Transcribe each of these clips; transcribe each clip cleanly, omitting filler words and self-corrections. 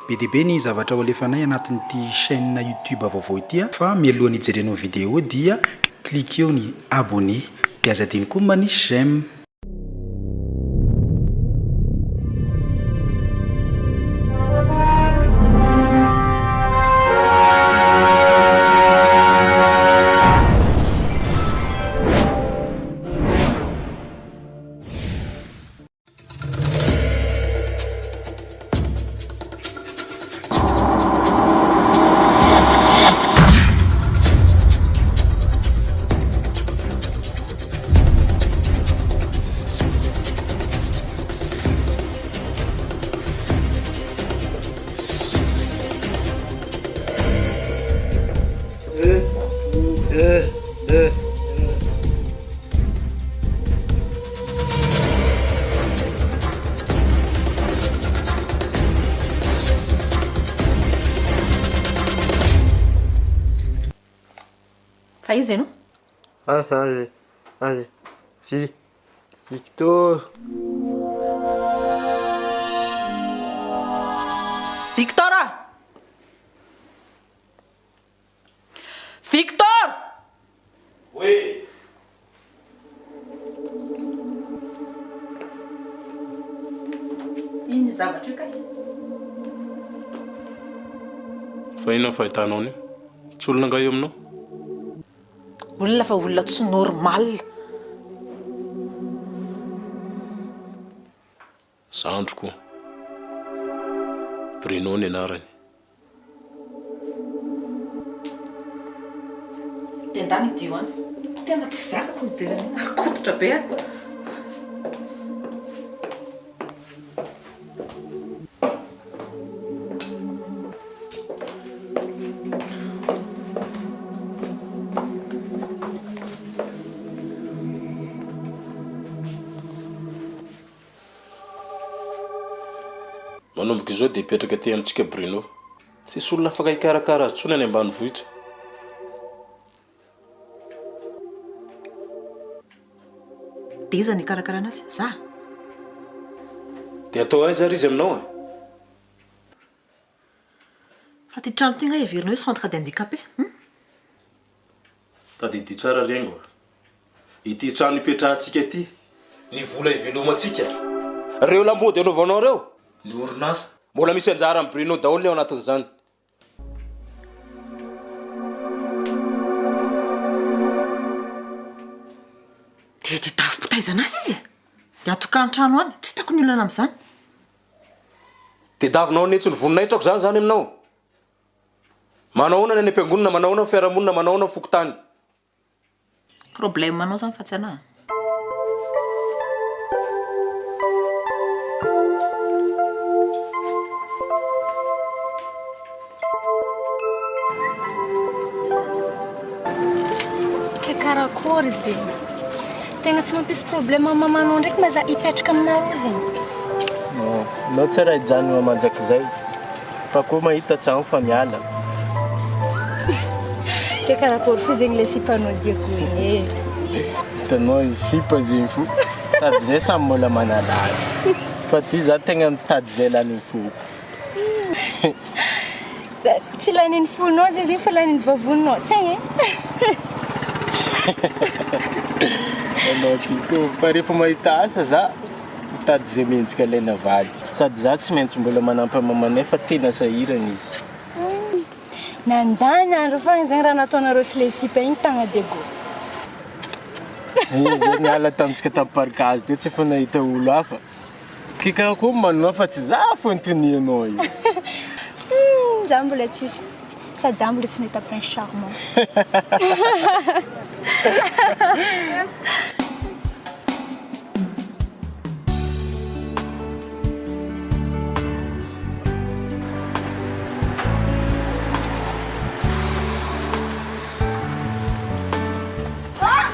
be dia be ny zavatra ho alefanay anatin'ity chaîne YouTube vaovao ity fa mialohan'ny hijerenao vidéo dia cliquez ny abonné dia aza adiny koa manisy j'aime. Fa izy ianao? Victor. Victora! Victor! Oui. Inona zavatra io kay? Fa inona fahitanao ni? Tsy olona nga eo aminao? Olona fa olona tsy normal. Sandro koa. Bruno ny anarany. Tendany ity hoany. Tena tsy zakako mijery nakototra be a. Manomboka izao dia hipetraka aty amintsika Bruno. Tsisy olona afaka hikarakara azy intsony any ambanivohitra. Dia iza ny karakara anazy? Za? Dia atao aiza ary izy aminao e? Fa ty trano ty nga heverinao hoe centre d'handicapé. Tadidio tsara rengo. Ity trano hipetrahantsika ity. Ny vola hivelomantsika. Reo lambody anaovanao reo. Ny orinasa. Mbola misy anjara amin'ny Bruno daholo ao anatin'izany. Dia tafim-pitaizana azy izy e. Dia atokany trano any. Tsy hitako ny olana amin'izany. Dia davinao netsy ny voninahitra ako zany aminao. Manao ahoana ny am-piangonana, manao ahoana ny fiarahamonina, manao ahoana ny fokotany. Problème anao zany fa tsy anahy. Karakory zegny. Tegna tsy mampisy problème mamanao ndraiky maza hipetraka aminareo zegny. Nao tsara hijanona manjaka izay. Fa koa mahita tsagno fa miala. Karakory fo zegny le sipanao diako igny. Hitanao isipa zegny fo. Sady zay samy mbola manala azy. Fa ty za tegna mitady zay lanin'ny foko. Tsy lanin'ny fonao zay zegny fa lanin'ny vavonao. Tsy e? Anao tiako fa rehefa mahita asa za mitady zay mendrika ilaina valy. Sady za tsy maintsy mbola manampy mamanay fa tena sahirana izy. Nandany andro fa zegny raha nataonareo sy le sipa igny tagna dego. Izy niala tamintsika tamin'ny-parikazy dia tsy efa nahita olo hafa. Kika koa manao fa tsy za fontonianao io. Za mbola tsisy. Sady za mbola tsy nahita prince charmant.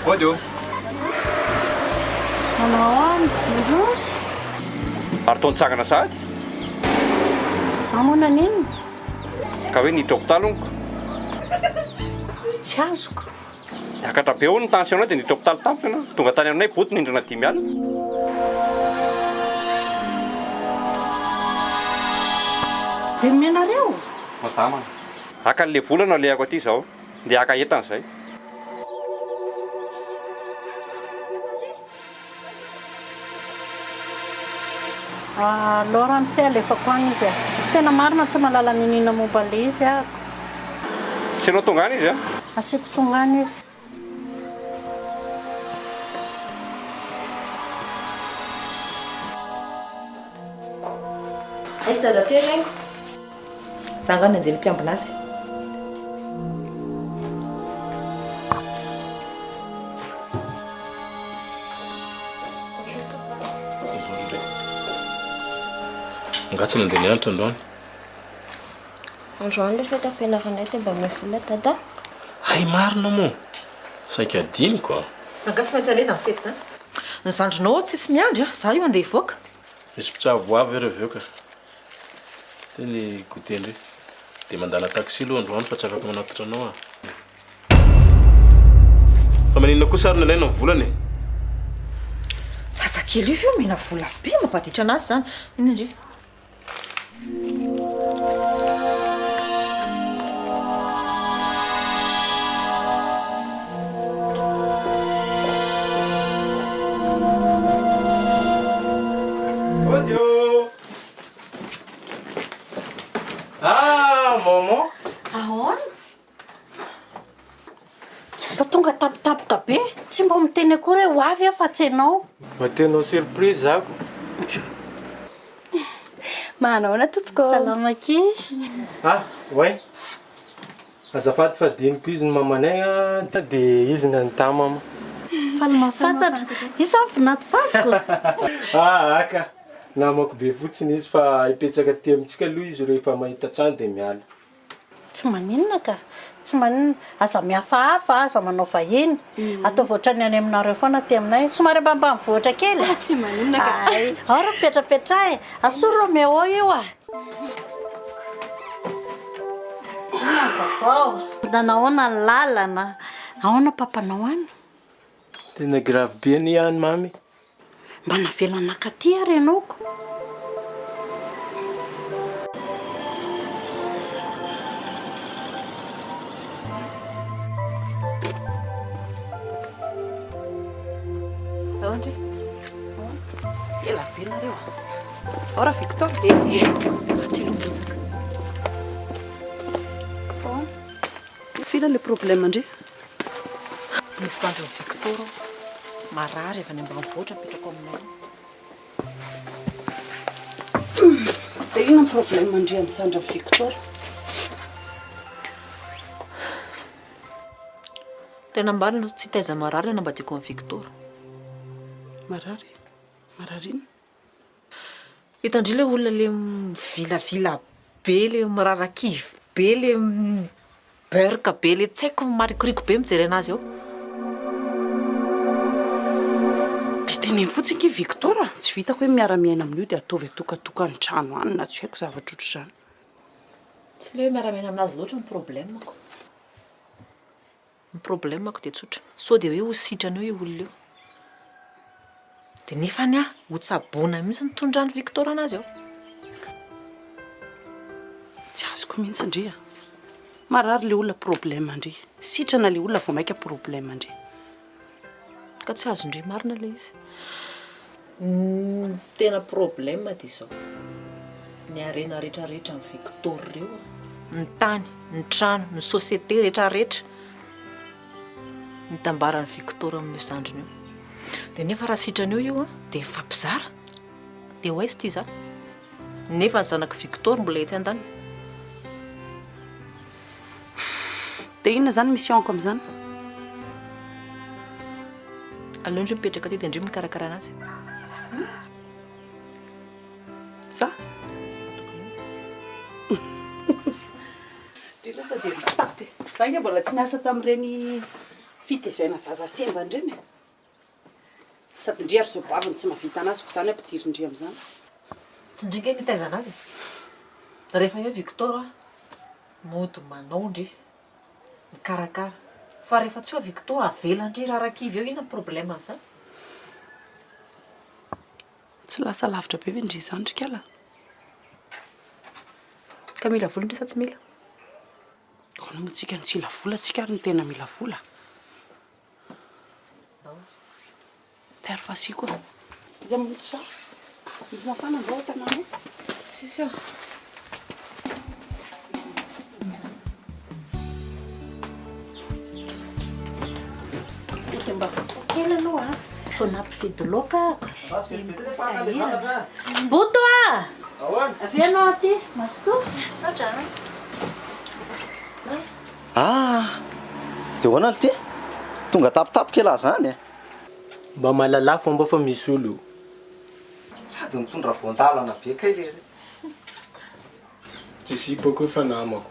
What do? Manao mandroso. Artontsagana sady? Za moa nanenina. Ka hoe nitroko talonko. Tsy azoko. Niakatra be ao ny tensionnao dia nitroko talo tampoka ianao. Tonga tany aminay boty nindrina 5 alina. dia menareo madamana aka n'le volana alehako aty izao dia aka entan'izay Laura ny say alefako agny izy tena marina tsy malala ninina momba le izy ako sinao tonga any izy a asiako tongany izy aizy tadatre reniko zangany anjely mpiambina azy ngatsy nandeha nianatra androany androany le fety ampianaranay te mba mivola dada hay marina moa saika adiniko angasy maintsy aleza ny fety zany ny zandrinao tsisy miandry a za io andeha ivoaka misy mpitsavoavy ero aveo ka teny gote ndre dia mandala taxi aloha androany fa tsy afaka manatitra anao fa maninona koa sarina ilaina ny volany sasakely io io mena vola be mampatitra anazy zany iny indri Maman ahoana da tonga tapitapoka be tsy mba miteny akory hoe ho avy afa tsy anao mba tenao surprise zako manao tompoko salamaki ouais azafady fa diniko izy ny mamanay dia izy nanita mama faly mahafantatra isa finaty fafiko aka namako be fotsiny izy fa ipetsaka ty amintsika aloha izy rehefa mahita trano dia miala tsy maninona ka tsy maninona aza mihafahafa aza manao vahiny atao voatra ny any aminareo foana ty aminay somary mbambany voatra kely tsy maninona ka ao ro mipetrapetra e asoro ro meo io nanahoana ny lalana ahoana papanao any tena grave be ny any mamy mba navelanaka ty ary ianaoko aondry ela be nareo ora Victor tylombisaka fila le problème ndre misy zandro ny Victor marary efa ny ambanivohitra mipetrako aminay dia ino ny problème ndre amin'ny sandra Victor tena mbarina tsy taiza marary na mba tiako amin'ny Victor marary ino hitandry le olona le mivilavila be le mirarakivy be le berka be le tsy haiko marikoriko be mijery anazy ao dia teneny fotsiny ki Victor tsy vitako hoe miara-miaina amin'io dia ataovy atokatoka ny trano any na tsy haiko zavatra ohatr' izany tsy le hoe miara-miaina aminazy loatra ny problemako ny problemako dia tsotra sao dia hoe ho sitrana eo io olona eo dia nefany ho tsabona mihitsy nitondrany Victor anazy ao tsy azoko mihitsy ndre marary le olona problème ndre sitrana le olona vao maika problème ndre ka tsy azo ndre marina le izy tena problème dia izao ny arena rehetrarehetra ny Victor reo ny tany ny trano ny société rehetrarehetra nitambarany Victor amin'ny zandriny io dia nefa raha sitrana eo io dia fampizara dia ho aizy ty za nefa ny zanaka Victor mbola etsy an-dany dia inona zany mission ko amin'izany aleo ndre mipetraka ty dia ndre mikarakara anazy za ndre lasa dia mitate za nge mbola tsy niasa tamin'ireny fitaizana zaza semba ndreny sady ndre ary zobaviny tsy mahavita anazy ko izany ampidiry ndre amin'izany tsy ndrika nitaizana azy rehefa eo Victor mody manao ndry mikarakara fa rehefa tsy eo Victor avelandry rarakivy eo ina problème amin'izany tsy lasa lavitra be ve ndry izany ndrikala Ka mila vola ndray sa tsy mila? Koa moa tsika ny tsila vola tsika ary ny tena mila vola. Tary fasiko. Izy mund sa. Izy mafana vao tanana. Tsisy eo. Mba kely anao a. Fo nampifidy laoka. Boto a! Avy anao aty, masto? Saotra. Dia hoana ty? Tonga tapitapika laha zany e. Mba mahalala fomba fa misy olo. Sady mitondra voantalana be kay lery. Tsisy ipako fa namako.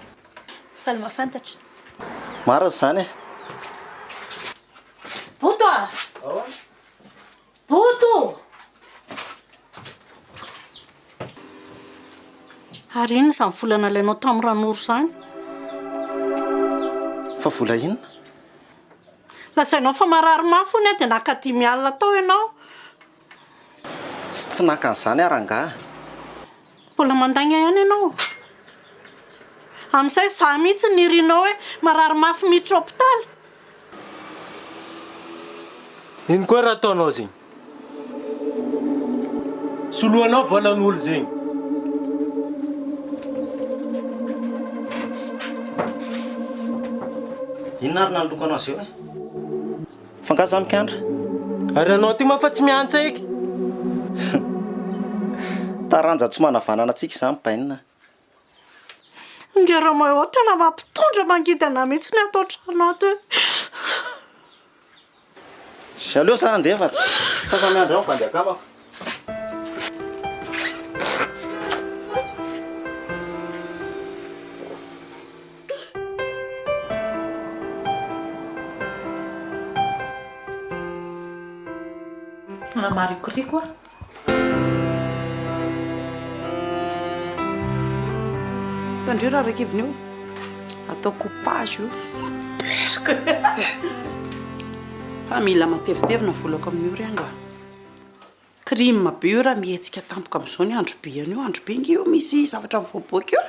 Fa la mahafantatra. Marina zany e. Boto a! Boto! Ary ino izany vola nalainao tamin'ny ranoro izany? Fa vola inona? Lazainao fa marary mafy hono dia naka 10 alina tao ianao. Tsy naka an'izany arangah. Mbola mandagna ihany ianao. Amin'izay za mihitsy nirianao hoe marary mafy miditra hôpitaly. Ino koa raha ataonao zegny? Soloanao volan'olo zegny. Inona ary naloko anao zio e? Fangaza mikandra? Ary anao ty mafa tsy miantsa eky. Taranja tsy manavanana antsika izany bainina. Ngeramao tena mampitondra mangidana mihitsy ny atao trano ato hoe. Sy aleo sa andeha fa tsy saka miandro ao vandy akamako. Marikoriko a. Tandreo raha raiky iviny io. Atao coupage io. Fa mila matevitevina volako amin'io rianga. Crime be io raha mihetsika tampoka amin'izao ny andro be an'io. Andro be io misy zavatra mivoaboaka io.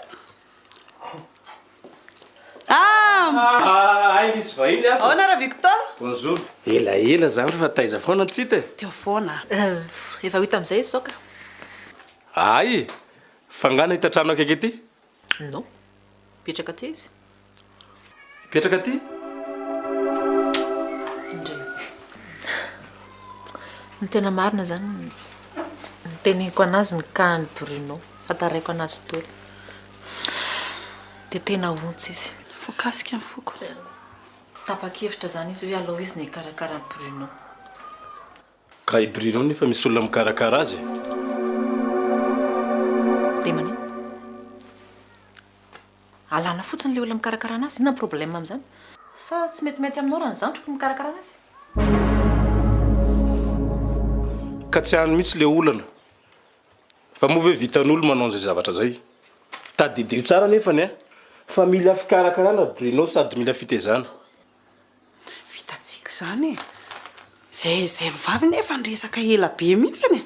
Aïe, izy vahiny ato. Ahoana raha Victor? Bonjour. Ela zany fa taiza foana tsita. Teo foana. Efa ho hita amin'izay izy soka. Ay, fangana hita trano akaiky aty? Non. Petraka aty izy. Petraka aty? Ny tena marina zany ny teneniko anazy ny kahany Bruno. Fataraiko anazy tory. Dia tena ontsy izy. Fokasika ny foko. Tapa-kevitra zany izy hoe alao izy ny karakara Bruno. Ka i Bruno nefa misy olona mikarakara azy. Dia manino? Alana fotsiny le olona mikarakara anazy. Inona problème amin'izany? Sa tsy metimety aminao raha ny zandroko mikarakara anazy? Ka tsy hany mihitsy le olana. Fa moa hoe vitan'olo manao an'izay zavatra zay. Tadidio tsara nefany a. Fa mila fikarakarana Bruno sady mila fitezana. Vitatsika zany e. Zay vavy nefa nresaka ela be mihitsy e.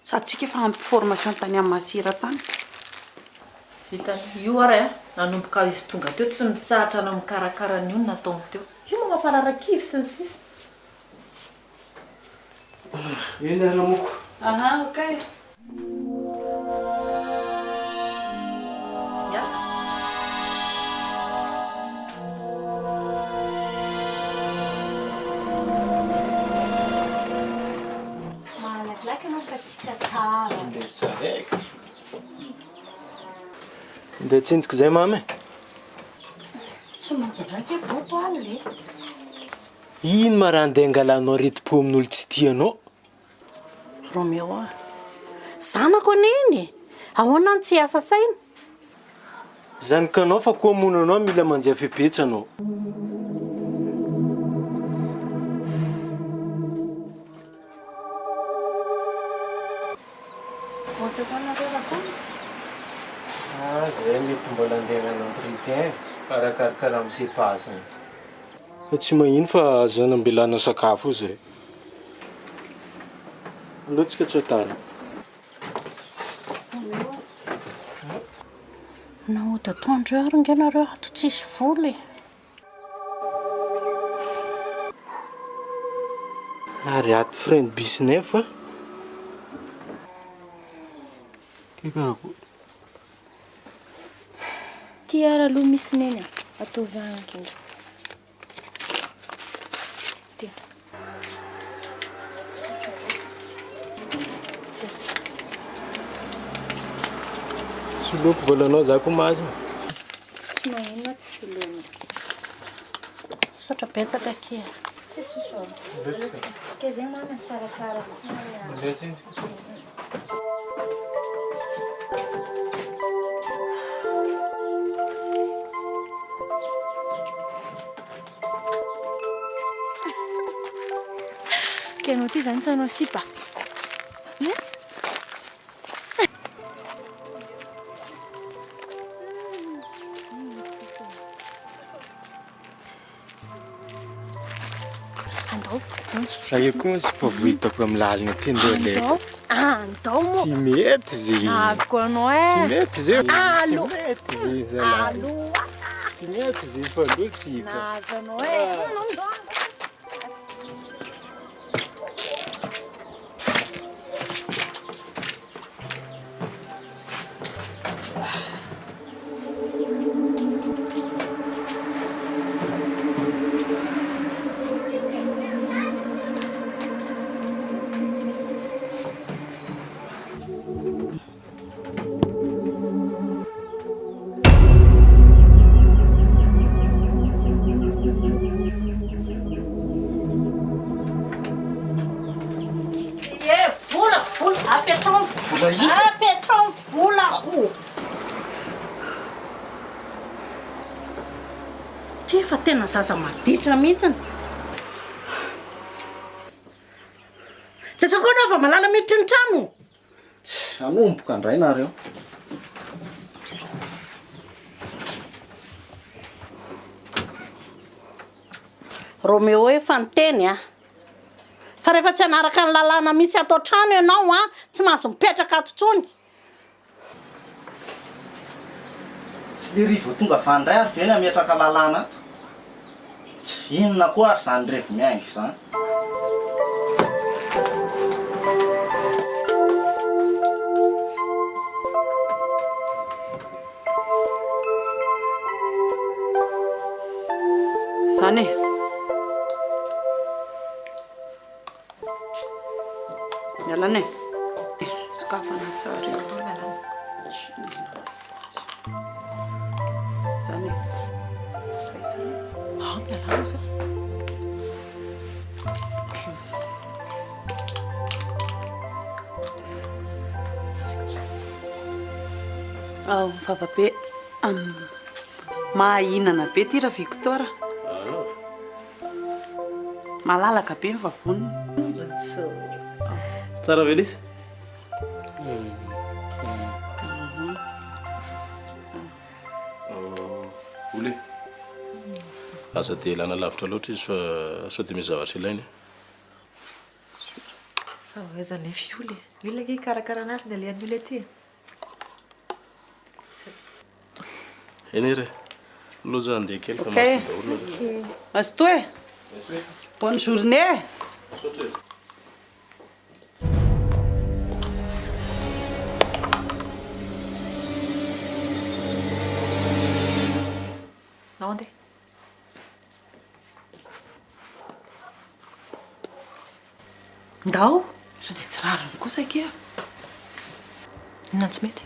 Sady tsika efa ampy formation tany amin'ny masira tany. Vita io ara nanomboka izy tonga teo tsy mitsahatra anao mikarakara an'io nataony teo. Io moa mampalaraki sy ny sisa. Eny ara moko. Aha, okay. Malakilaky anao ka tsika tara. Ndeha tsaraiky. Ndeha tsinjika zay mamy? Tsy mantadraiky boto alle. Ino ma raha andeha angalanao retim-po amin'olo tsy tianao? Romeo a. Zanako aneny. Ahoana ny tsy asa saina? Zanikanao fa koa monanao mila manjia fepetsanao. Zay mety mbola andeha hagnano entretien arakarakaraha amin'ny sepasiny. Tsy mahino fa azo anambelana sakafo zay. Alohatsika tsy tara. naody atoandro ary nganareo ato tsisy voly ary ato friend business fa kekarako ty ara aloha misy neny ataovy ankindra ty soloko volanao za ko mahazo tsy magnino tsy soloana satra betsaka kea tsy soso ke zegny mana tsaratsara ke anao ty zany tsy anao sipa za io koa sy mpa vohitako amin'ny lalina ty ndeha leko andao mo tsy mety zay aviko anao tsy mety zay Allo. tsy mety zay zalahy tsy mety zay fandotsika naavy anao apetron volako ty efa tena zaza maditra mihitsiny de sa koa anaova malala miditra ny trano anomboka andray nareo Romeo efa niteny fa rehefa tsy anaraka ny lalàna misy atao trano ianao tsy mahazo mipetraka ato tsony tsy le rivo tonga vandray ary veny ametraka lalàna ato tsy inona koa ary zany revo miaingy zany zany mialana sokafana tsara zany mialana sa vavabe mahinana be ty raha Victoire malalaka be mivavony tsara velisy ole asa dia ilana lavitra loatra izy fa sao dia misy zavatra ilainy aizany fioly ilake karakara anazy ny alean'ny olo aty eny re loja andeha kely fa Ok. Asto e bonne journée naonde ndao zany tsy rariny kosa kia inona tsy mety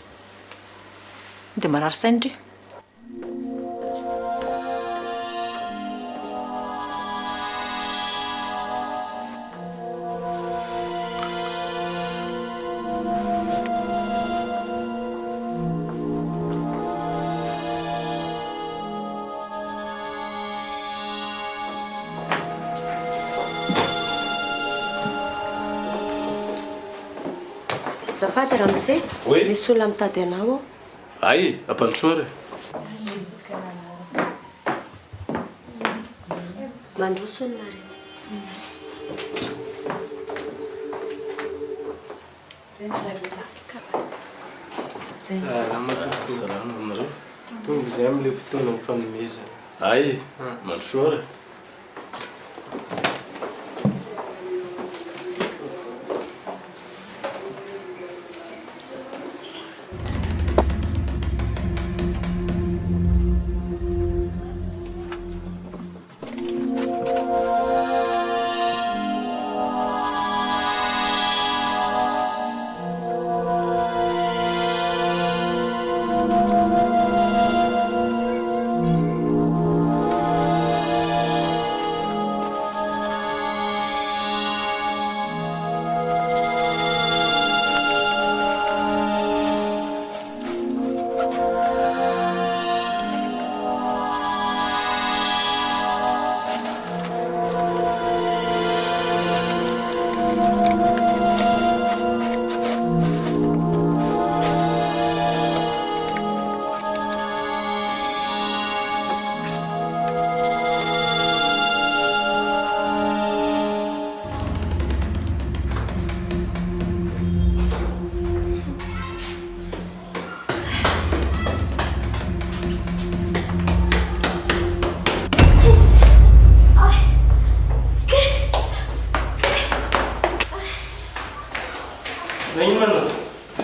dia marary saindry Zafady Ramsey, misy olona mitady anao. ay ampandrosoa re Mandroso ny mari. salama aminareo tonga izay amin'ilay fotoana mifanomezana. Ay, mandrosoa.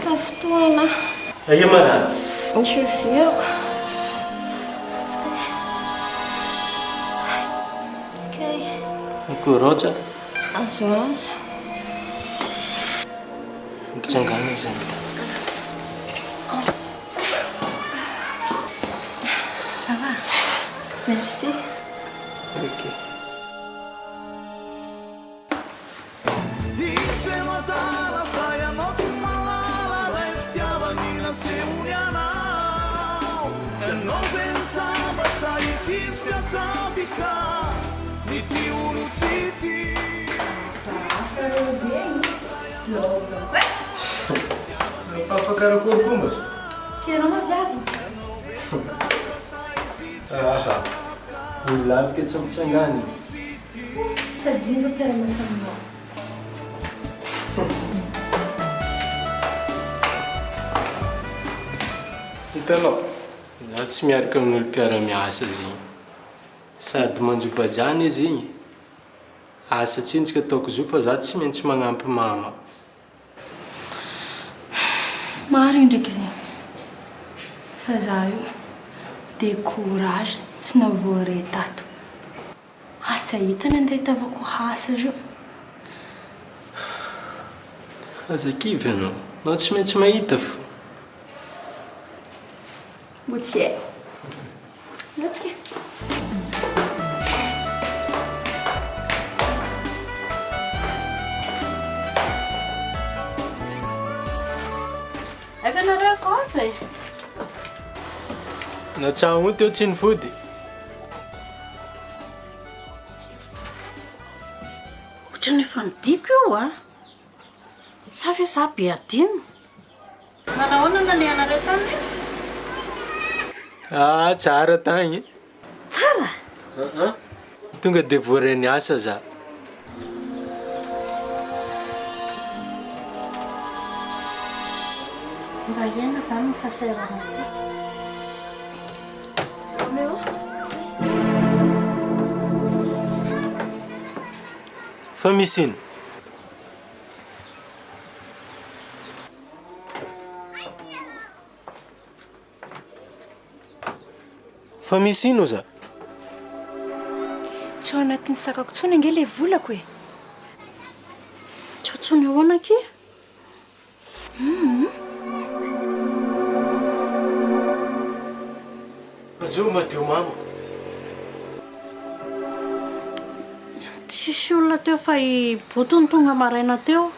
Tafotoana. Aia marana. Miseviako. Okej. Mikoroja. Azo. Mipitsangana izany. Ça va. Merci. Ok. Afakarakory koa moa. Tianao maviavy? Milavika tsy mitsangana. Sady izy mpiara-masaninao. Hitanao, za tsy miaraka amin'olo mpiara-miasa zigny. Sady manjobajana izy igny. Asa tsinjika ataoko zo fa za tsy maintsy magnampy mama. Marina ndraiky izy. Fa za io décourage tsy navoare tato. Asa hitany andeha hitavako asa io. Azakivy anao tsy maintsy mahita fo. Mbo tsy hay. Latsika. Efa nareo koa e. Natsaho teo tsy nifody. Ohatrany efa nidiko io a. Sa fe za be adino. Nanahoana nandehanareo tany nefa? Tsara tagny. Tsara? Tonga de voaren'ny asa za. Mba hiaina zany ny fahasahiranantsika. Meu? Fa misy ino? Fa misy ino za? Tsy ao anatin'ny sakako tsony ange le volako e. Tsy ao tsony ahoana ke? Zo madio mama. Tsisy olona teo fa i botony tonga maraina teo.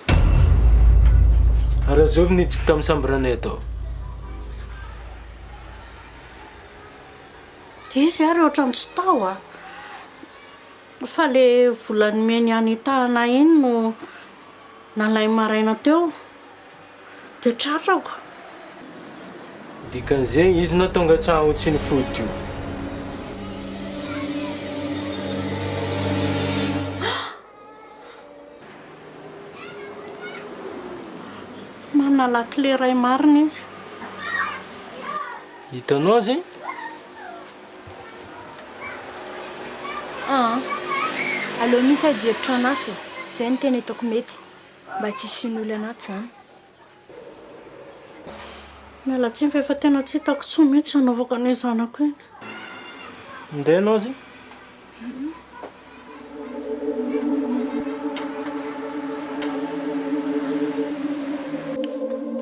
Raha zovy niditsika tamin'ny sambranay tao. Izy ary ohatrany tsy tao a. Fa le volany meny anitahana iny no nalay maraina teo. De tratrako. Dikan'izay izy natonga tsahao tsy nifody io. Manala clé ray marina izy. Hitanao zay? Aleo mihitsy ajeritra anafy zay ny tena hitako mety mba tsy sin'olo anaty zany. Miala tsiny fa efa tena tsy hitako tsoa mihitsy anaovako ny zanako iny. Mindeha anao zy?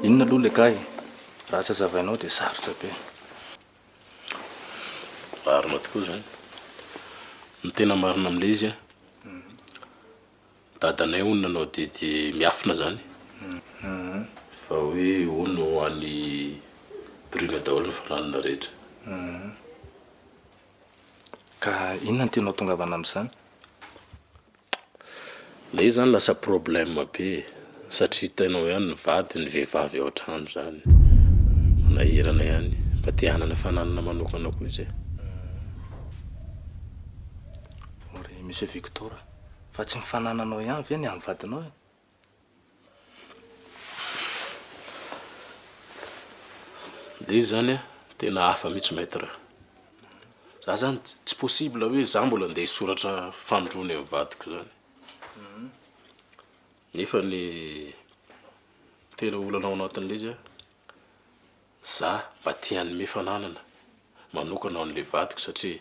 Inona aloha le kay? Raha tsy azavainao dia sarotra be. Marina tokoa zany. Ny tena marina amin'ilay izy dadanay onona anao didy miafina zany. Fa hoe ono ho an'ny Bruno daholo ny fananana rehetra. Ka inona ny tianao tongavana amin'izany? Ilay zany lasa problème be satria hitanao ihany ny vady ny vehivavy ao an-trano zany. Manahirana ihany mba te hanana fananana manokana koa izy. Ore Monsieur Victor, fa tsy mifanananao ihany ve ny amin'ny vadinao e? Dia zany tena hafa mihitsy maître. Za zany tsy possible hoe za mbola andeha hisoratra fandrony amin'ny vadiko zany. Nefa ny tena olana ao anatin'ilay izy za mba tia hanome fananana manokana ao an'ilay vadiko satria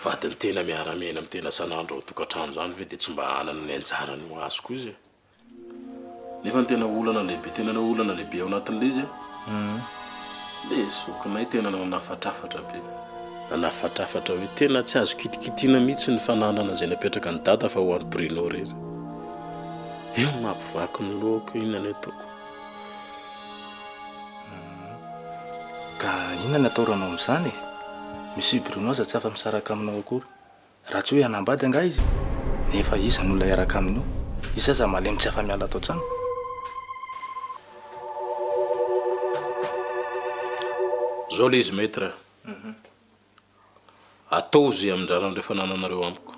vadiny tena miara-miaina amin'ny tena sanandro ao tokantrano zany hoe dia tsy mba hanana ny anjarany ho azy koa izy. Nefa ny tena olana lehibe ao anatin'ilay izy le sokonay tena nanafatrafatra be. Nanafatrafatra hoe tena tsy azo kitikitiana mihitsy ny fananana izay napetraka ny dada fa ho an'ny Bruno rery. Io mampivaky ny lohako inona ny ataoko. Ka inona ny ataoranao amin'izany? Misy Bruno aza tsy afa-misaraka aminao akory. Raha tsy hoe hanambady anga izy. Nefa iza no olona iaraka aminao. Izy aza malemy tsy afa-miala atao trano. Zao le izy maître. Atao zay amin-draran'ireo fanananareo amiko.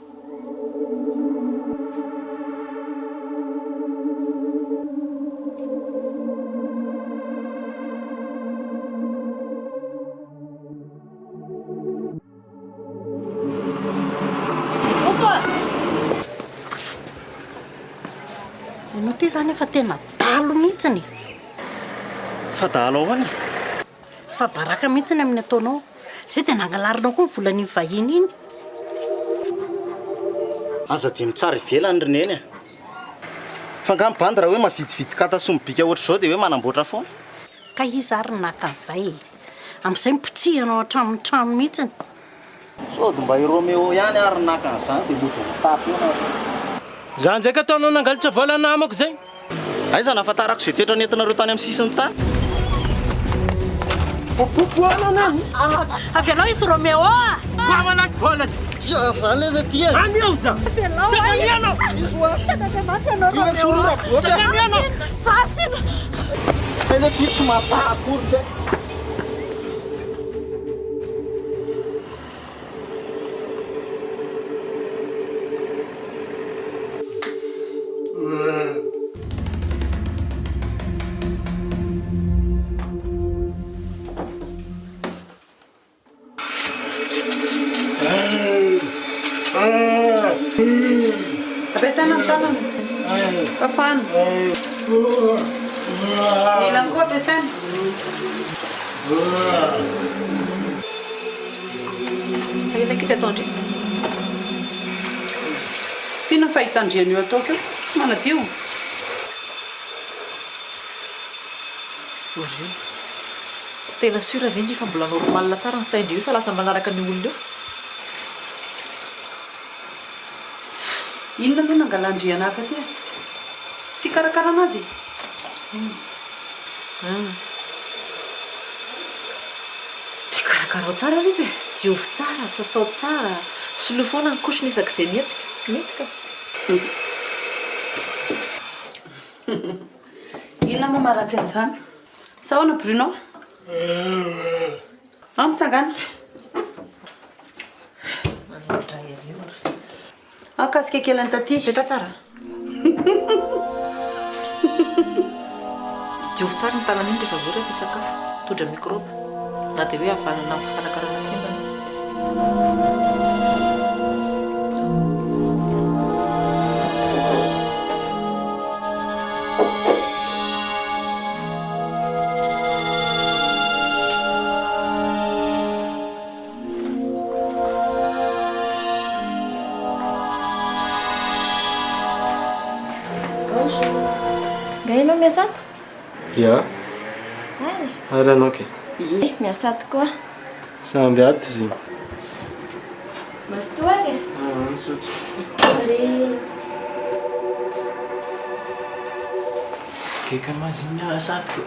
Ianao ty zany efa tena dalo mihitsiny. Fa dalo ahoana? Fa baraka mihitsiny amin'ny ataonao. Zay tena angalarinao koa ny volan'iny vahiny iny. Aza dia mitsara ivelany rineny e. Fa angamba bandy raha hoe mavidividy kata sy mibika ohatr'izao dia hoe manamboatra foana. Ka izy ary naka an'izay. Amin'izay mipotsihanao hatramin'ny trano mihitsiny. Sody mba i Roméo ihany ary naka an'izany dia loto mitapy eo. Zany zay ka ataonao nangalitra vola namako zay? Aiza nahafantarako izay toetra nentinareo tany amin'ny sisiny tany. Avy anao izy Roméo a! Mamanaky vola zay! Zany izy aty e! Any ao za! Tsakamihana! Io sorora boaka! Tsakamihana! Sasina! Tena pitso masakory zay! Apesan ng tanong. Paano? Ilang ko, apesan? Ayun na kita tonji. Pinafahitandrian io ataoko io. Tsy manadio. Tena sura ve fa mbola normal tsara ny saindry io sa lasa manaraka ny olona io? Inona moa nangalandriana hafa ty? Tsy karakara anazy. Dia karakarao tsara izy e. Diovy tsara, sasao tsara. Solo foana ny kosiny isak'izay mihetsika. Mety ka. Inona moa maharatsy an'izany? Sa ahoana Bruno? Mitsangana. Akasika kely antaty. Petra tsara. Diovy tsara ny tanana iny rehefa vory rehefa sakafo. Tondra mikroba. Na dia hoe havanana fikarakarana simba. miasa ato? ia ary anao ke miasa ato koa. samby ato izy Mastoary. misaotra keka mazy miasa ato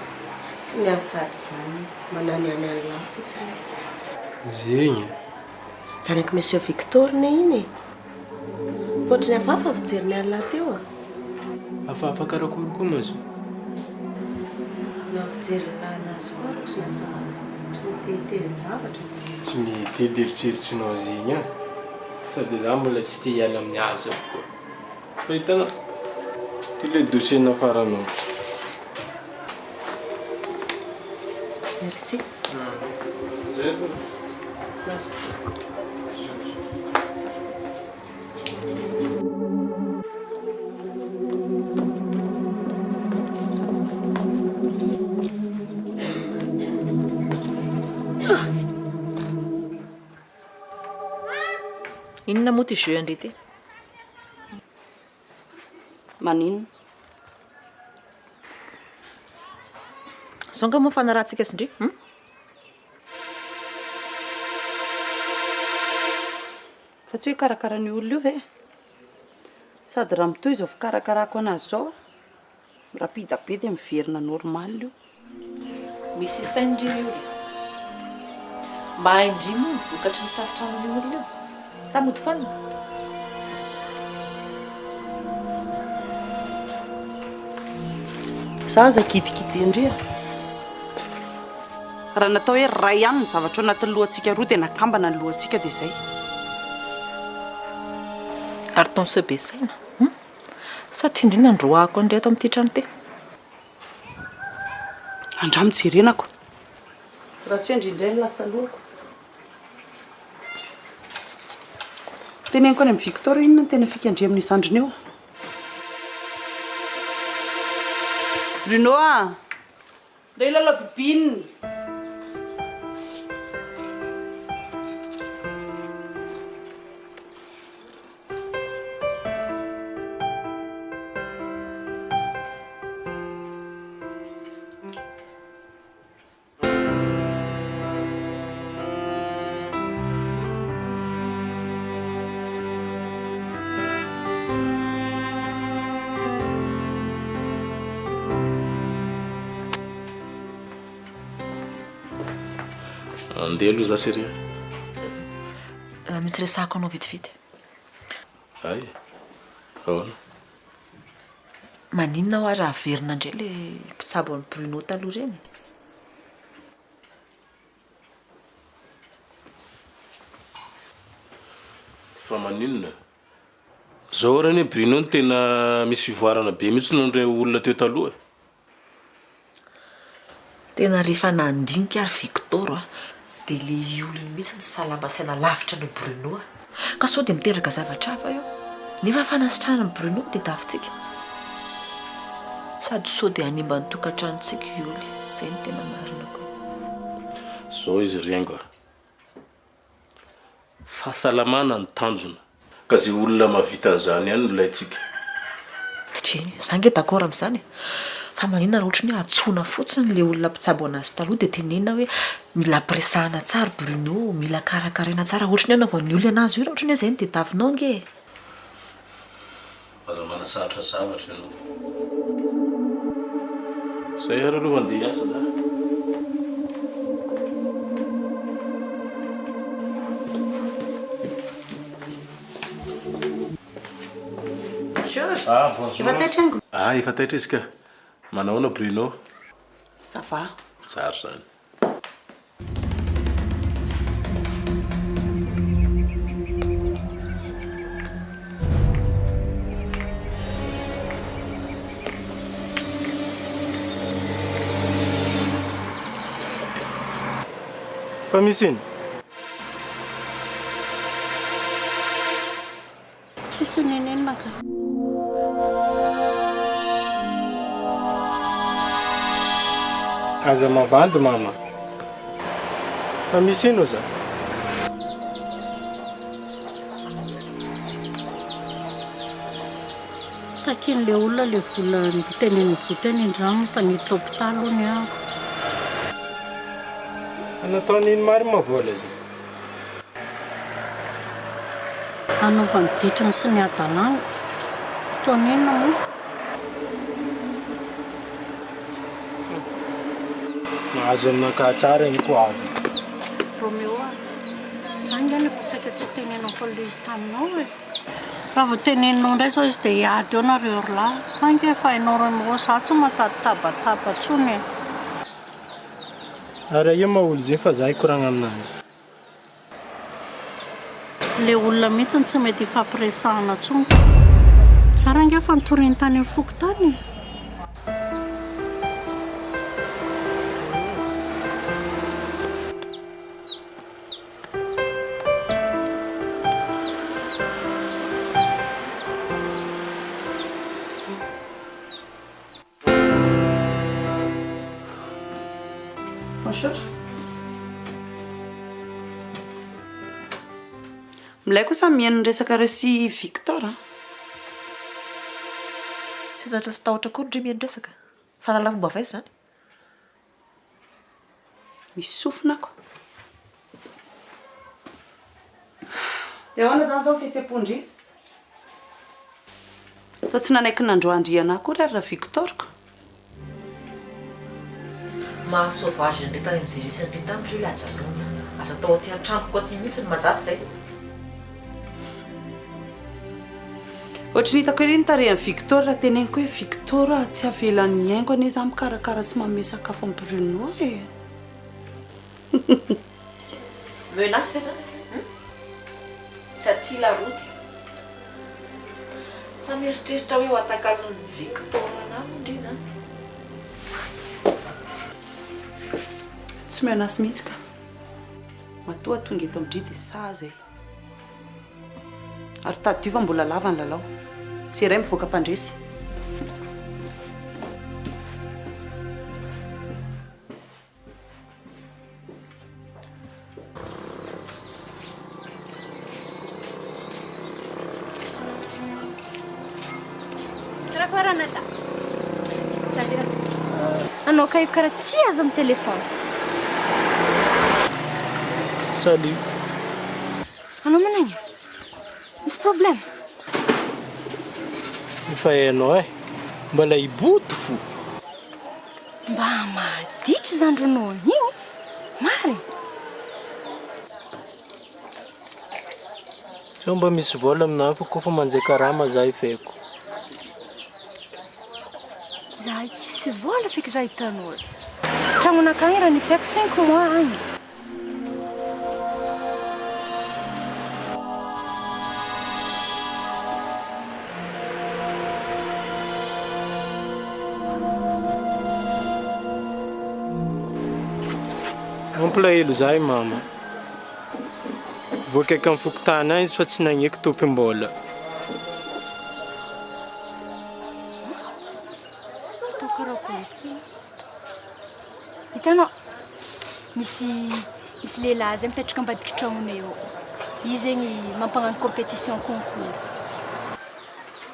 Tsy miasa ato zany. Manany any lahy fotsiny izy. zegny Zanaky Monsieur Victor ne iny. Voatriny afafa fijeriny any teo a. afahafa karakory koa mazo Na fijery lanazy koa ohatriny afafa. Mitete zavatra. tsy mitedy eritreritsinao zegny a sady za mbola tsy te hiala amin'ny asa koa fa hitana ty le dossier nafaranao Merci. zay Merci. Inona moa ty jeu andry ty? Maninona? Songa moa fanarahantsika sindry? Fa tsy hoe karakara ny olona io ve? Sady raha mitoy izao fikarakarako anazy zao rapida be dia miverina normal io. Misy isaindry io. Mba haindry moa ny vokatry ny fasitrana ny olona io. Sa mody fanina? Za aza kidikidy indria. Raha natao hoe ray ihany ny zavatra ao anatin'ny lohantsika roa dia nakambana ny lohantsika dia izay. Ary taon se be saina. Sa tindrina androako andray ato amin'ity trano ty? Andramo jerenako. Raha tsy indrindray ny lasa lohako. Teneniko any amin'ny Victor inona ny tena fikandre amin'ny sandriny eo. Bruno a! Ndao ilala bibiny. andeha aloha za seria Mitsy resako anao vitivity. ay ahoana Maninona ho raha averina indray le mpitsabo an'ny Bruno taloha reny? fa maninona zao raha ny Bruno ny tena misy fivoarana be mihitsy nondre olona teo taloha Tena rehefa nandinika ary Victor dia le olona mihitsy ny salambasaina lavitra ny Bruno ka sao dia miteraka zavatra hafa io. Nefa fanasitrana ny Bruno dia tafitsika. Sady sao dia hanimba ny tokantranontsika ioly. Zay ny tena marina koa. zao izy riengo fahasalamana ny tanjona ka zay olona mavita an'izany ihany no ilayntsika Treny, za nge d'accord amin'izany. Fa maninona raha ohatra ny hoe atsoina fotsiny le olona mpitsabo anazy taloha dia tenena hoe mila ampiresahana tsara Bruno, mila karakaraina tsara ohatra ny anaovan'ny olona anazy io raha ohatra ny hoe zay ny tediavinao nge. aza manasahatra zavatra ianao zay ary aloha mandeha hiasa za Efa taitra ango. efa taitra izy ka manahoana Bruno Ça va. tsara zany fa misy iny Tsisy nenenina ka. aza mavandy mama fa misy ino za takin'le olona le vola niteneny boteny andrano fa niditra hôpitaly ony aho. Anataon'iny mary mavola zay. Anaovany ditrany sy ny adalango. Taon'inona moa? Mahazo aminaka tsara iny koa avy. Romeo zany ngany efa saika tsy tenenao police taminao e. Raha vao teneninao ndray zao izy dia hiady eo nareo rolahy. Saingy efa hainao Romeo za tsy matatabataba tsony e. Ary io maha olo zay fa za hikoragna aminany. Le olona mihitsy tsy mety ifampiresahana tsony. Za range efa nitoriny tany amin'ny foko tany. Bonjour. Milay kosa mihaino resaka reo sy Victor. Tsy tatra sy tahotra koa ndry miendresaka. Fa lalafomba vaizy zany. Misy sofinako. Ahoana zany zao fihetsem-pondry? Toa tsy nanaiky nandroandriana akory ary raha Victor ko. Mahasauvage ndray tany amin'izay nisy andry tamin'ireo ilay ajanona. Asa tao aty an-trano koa aty mihitsy ny mazava izay. Ohatry ny hitako ery ny tarehan'ny Victor raha teneniko hoe Victor tsy avelan'ny haingo anie za mikarakara sy manome sakafo amin'ny Bruno e. Menace fe zany. Tsy aty laroty. Sa mieritreritra hoe ho atakalon'ny Victor anamindry zany. Tsy menace mihitsy ka. Matoa tonga eto amin'ny dia sa zay. Ary tadiova mbola lava ny lalao. Sy iray mivoaka mpandresy. Karakory nata. Salut. Anao kayo karaha tsy azo amin'ny telefona. Salut. Anao managna? Misy problème? Efa hainao e. Mbola hiboto fo. Mba maditra zany ronao io. Mary. Sao mba misy vola aminahy fa koa fa manjay karama za ifeko. Zahay tsisy vola feky za hitanao. Tragnonakagny raha nifeko 5 mois agny. Mampalahelo zahay mama. Voakaiky amin'ny fokotana izy fa tsy nagneky tompim-bola. Atao karakory ty. Hitanao, misy lehilahy zay mipetraka ambadiky tragnonay eo. Izy zegny mampagnano compétition concours.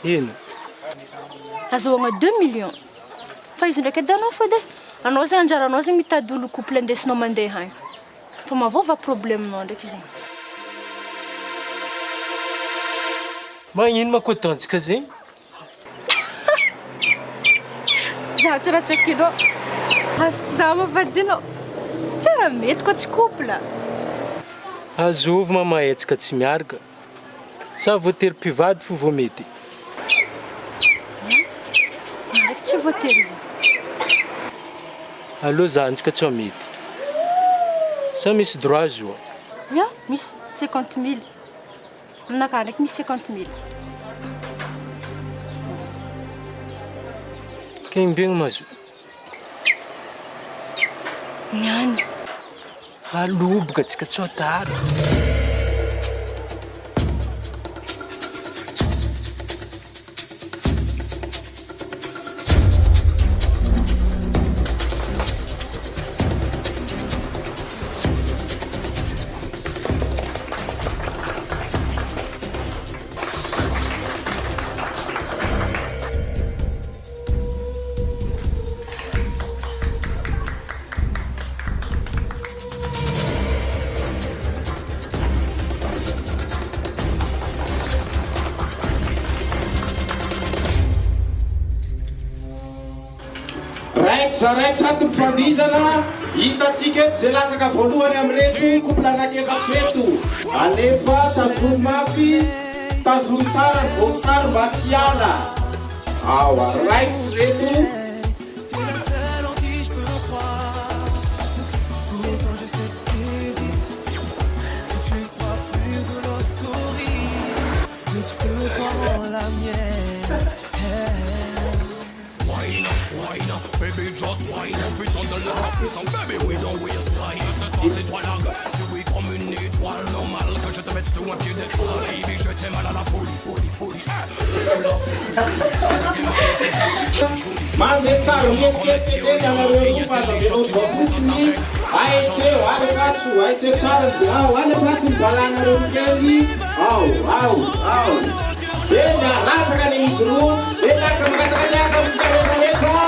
Ino? Azahoagna 2 millions. Fa izy ndraiky adanao fody e. Anao zay anjaranao zay mitady olo couple indesinao mandeha agny. Fa mavova problemenao ndraiky zegny. Magnino makotantsika zegny? Za tsy raha tsakinao. Za mavadinao. Tsy raha mety koa tsy couple. Azovy mama etsika tsy miaraka. Sa voatery mpivady fo vao mety. Ndraiky tsy voatery izy. Allo zantsika tsy mety. Sa misy droit zo? Ya, misy 50 000. Aminakahy ndraiky misy 50 000. Kembegny mazo. Niany. Aloboka tsika tsy atara. raitra tompifandizana hitatsika eto zay latsaka voalohany amin'reto koplanakefasreto alefa tazory mafy tazory tsara ny voasary mba tsy ala ao araiko reto Baby, just wine up, fit on the left, some baby, we don't waste time. Ce soir, c'est toi la gueule, si oui, comme une étoile normale, que je te mette sur un pied d'étoile, baby, je t'aime à la folie, folie, folie. Mas tsara mietsiketsy anareo fazabeno fotsiny aitsy ale raso aitsy tsara ao ale plasy mibalanareo kely ao ena latsaka ny misy roa enaka makasaka niaka mitsikarehetra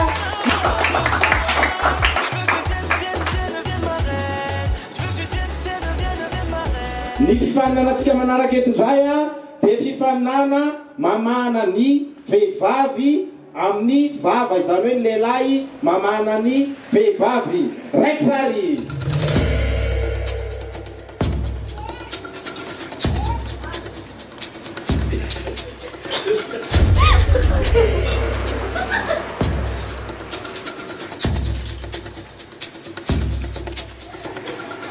ny fifaninanatsika manaraka eto ndray a de fifaninana mamana ny vehivavy amin'ny vava izany hoe ny lehilahy mamana ny vehivavy raiky zary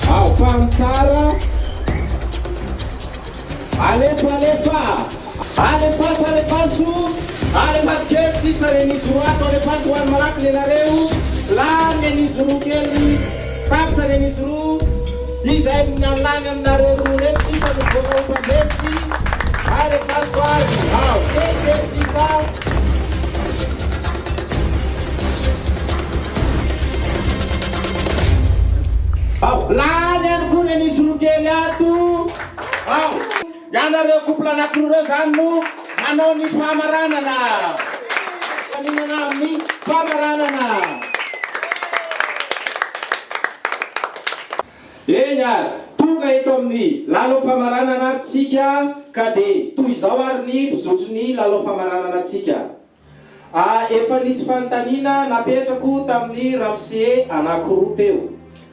ao famitsara alefaso alefasikely sisa renisy roato alefaso hoany malaky nenareo lany anisy roa kely tapitra renisy roa izay minalany aminareo roa reto sisa mivonaofametsy alefaso azy ao kekely sisa ao lany any koa renisy roa kely ato ao ianareo couple anakireo zany no manao ny famaranana faninana amin'ny famaranana eny ary tonga eto amin'ny lalao famaranana aritsika ka de toy izao ary ny fizotry ny lalao famaranana atsika efa nisy fanontaniana napetrako tamin'ny ramose anakiroa teo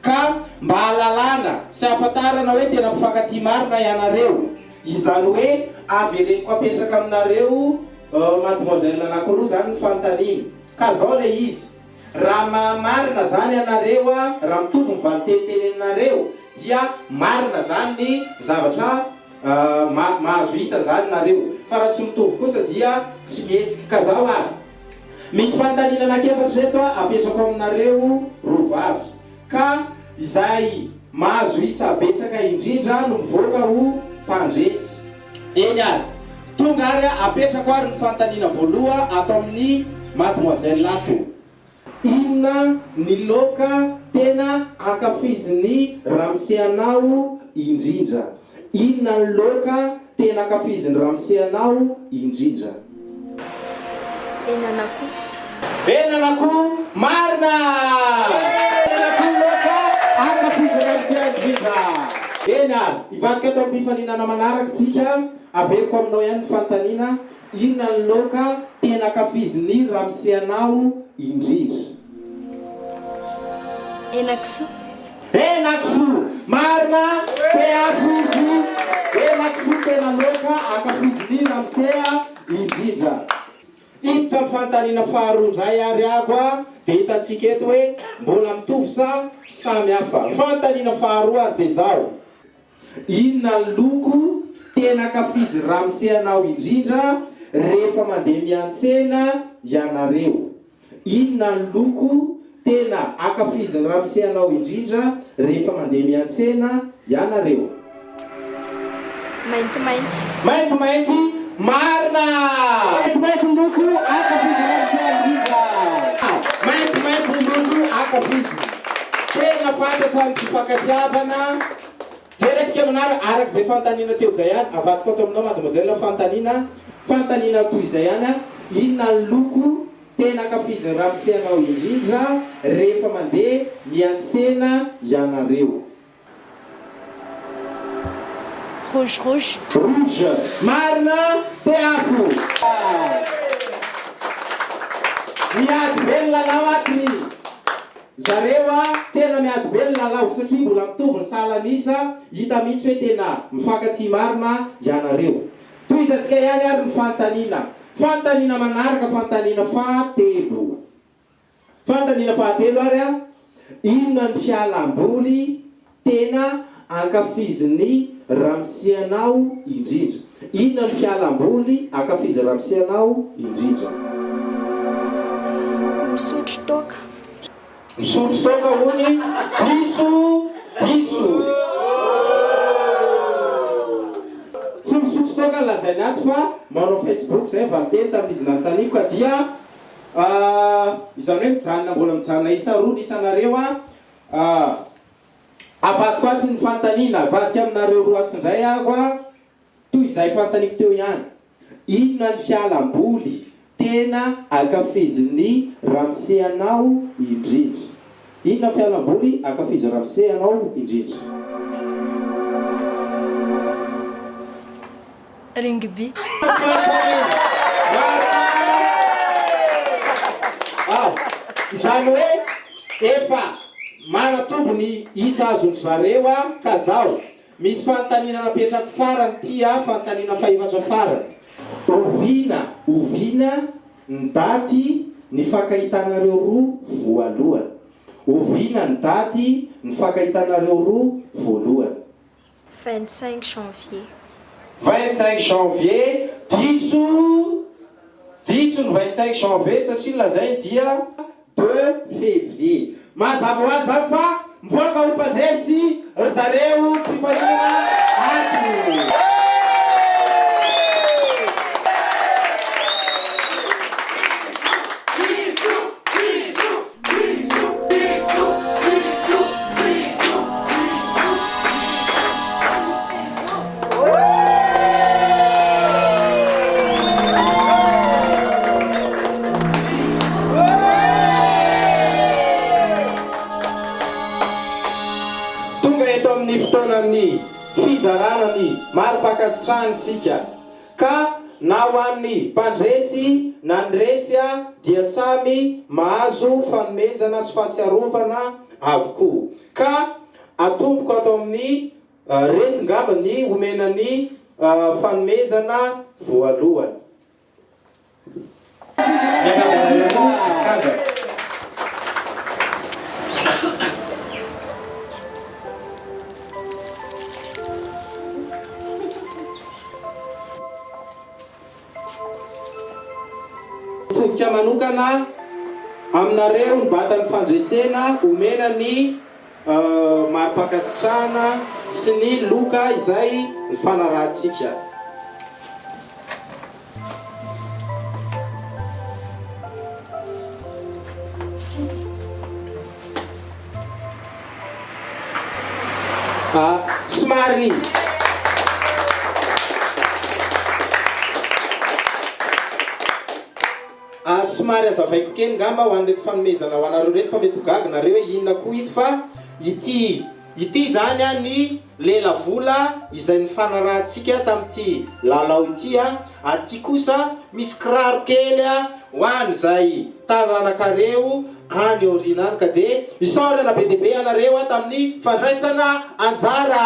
ka mba halalana sy ahafantarana hoe tena mpifankatia marina ianareo izany hoe aveleniko apetraka aminareo mademoiselle anakiroa zany ny fanontaniana ka zao le izy raha mamarina zany ianareo raha mitovy mivaly tenitenenareo dia marina zany ny zavatra mahazo isa zany nareo fa raha tsy mitovy kosa dia tsy mihetsika ka zao ary misy fanontaniana anakefatra reto apetrako aminareo rovavy ka izay mahazo isa betsaka indrindra no mivoaka ho mpandresy eny ary tonga ary apetrako ary ny fanontaniana voaloha atao amin'ny mademoiselle lato inona ny loka tena akafizin'ny ramseanao indrindra inona ny loka tena akafizin'ny ramseanao indrindra enanako marina enanako loka akafizin'ny ramseanao indrindra eny ary ivadika atao ampifaninana manaraka tsika averiko aminao ihany ny fanontaniana inona ny loka tena akafizin'ny ramseanao indrindra enakiso marina teafizy enakiso tena loka akafizin'ny ramsea indrindra iditra ny fanontaniana faharoa ndray ary ako de hitatsika eto hoe mbola mitovy sa samy hafa fanontaniana faharoa ary de zao inona ny loko tena akafizy ramseanao indrindra rehefa mandeha miantsena ianareo inona ny loko tena akafizin'ny ramseanao indrindra rehefa mandeha miantsena ianareo maintimainty marina maintimainty loko akafizin'ny ramseanao indrindra maintimainty loko akafizy tena fantatra ny fifankatiavana jerentsika manara araka zay fanontaniana teo zay ihany avadiko ato aminao mademoiselle fanontaniana toy izay ihany inona ny loko tena akafizin'ny ramseanao indrindra rehefa mandeha miantsena ianareo rouge marina teafo miady velona lalao atiny zareo a tena miady be ny lalao satria mbola mitovy ny salanisa hita mihitsy hoe tena mifankaty marina ianareo toy izatsika ihany ary ny fantaniana manaraka fantaniana fahatelo ary a inona ny fialamboly tena ankafizin'ny ramosianao indrindra inona ny fialamboly ankafizy ramosianao indrindra misotro toka hony diso tsy misotro toka ny lazainy aty fa manao Facebook zay valiteny tamin'izy nanotaniko ka dia izany hoe mijanona mbola mijanona isa roa ny isanareo a avadiko atsy ny fantaniana avadika aminareo roa atsindray ako a toy izay fantaniko teo ihany inona ny fialamboly tena akafizin'ny ramosianao indrindra inona fialamboly akafizy ramosianao indrindra ringby izany hoe efa manatombony isa azony zareo a ka zao misy fantaniana napetrako farany tia fantaniana faefatra farany ovina ny daty ny fankahitanareo roa voalohany ovina ny daty ny fankahitanareo roa voalohany 25 janvier diso ny 25 janvier satria lazay dia 2 février mazava ho azy zany fa mivoaka ho mpandresy ry zareo tsy fanina aty fizaranany maro-pakasitrahanysika ka na ho an'ny mpandresy na ndresya dia samy mahazo fanomezana sy fahatsiarovana avokoa ka atomboko atao amin'ny resingamba ny omenany fanomezana voalohany toboka manokana aminareo ny batany fandresena omena ny maro-pakasitrahana sy ny loka izay ny fanarahantsika somary somary azavaiko kely ngamba ho an'reto fanomezana ho anareo reto fa mety hogaga nareo hoe inona koa ito fa ity zany a ny lelavola izay ny fanarahantsika tamin'ity lalao ity a ary ty kosa misy kiraro kely a ho an'izay taranakareo any originale ka de isorana be deabe anareo a tamin'ny fandraisana anjara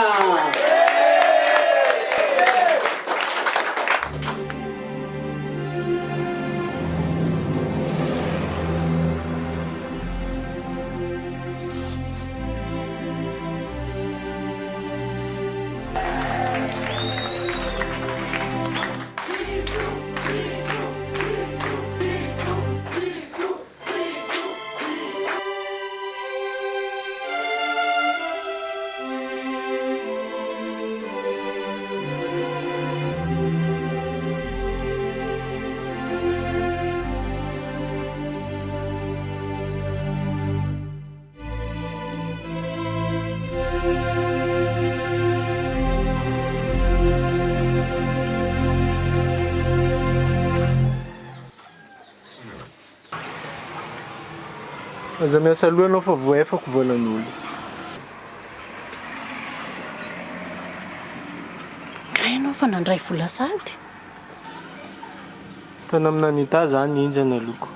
aza miasa alohanao fa voaefako volan'olo Kainao fa nandray vola sady tana aminanita zany injana loko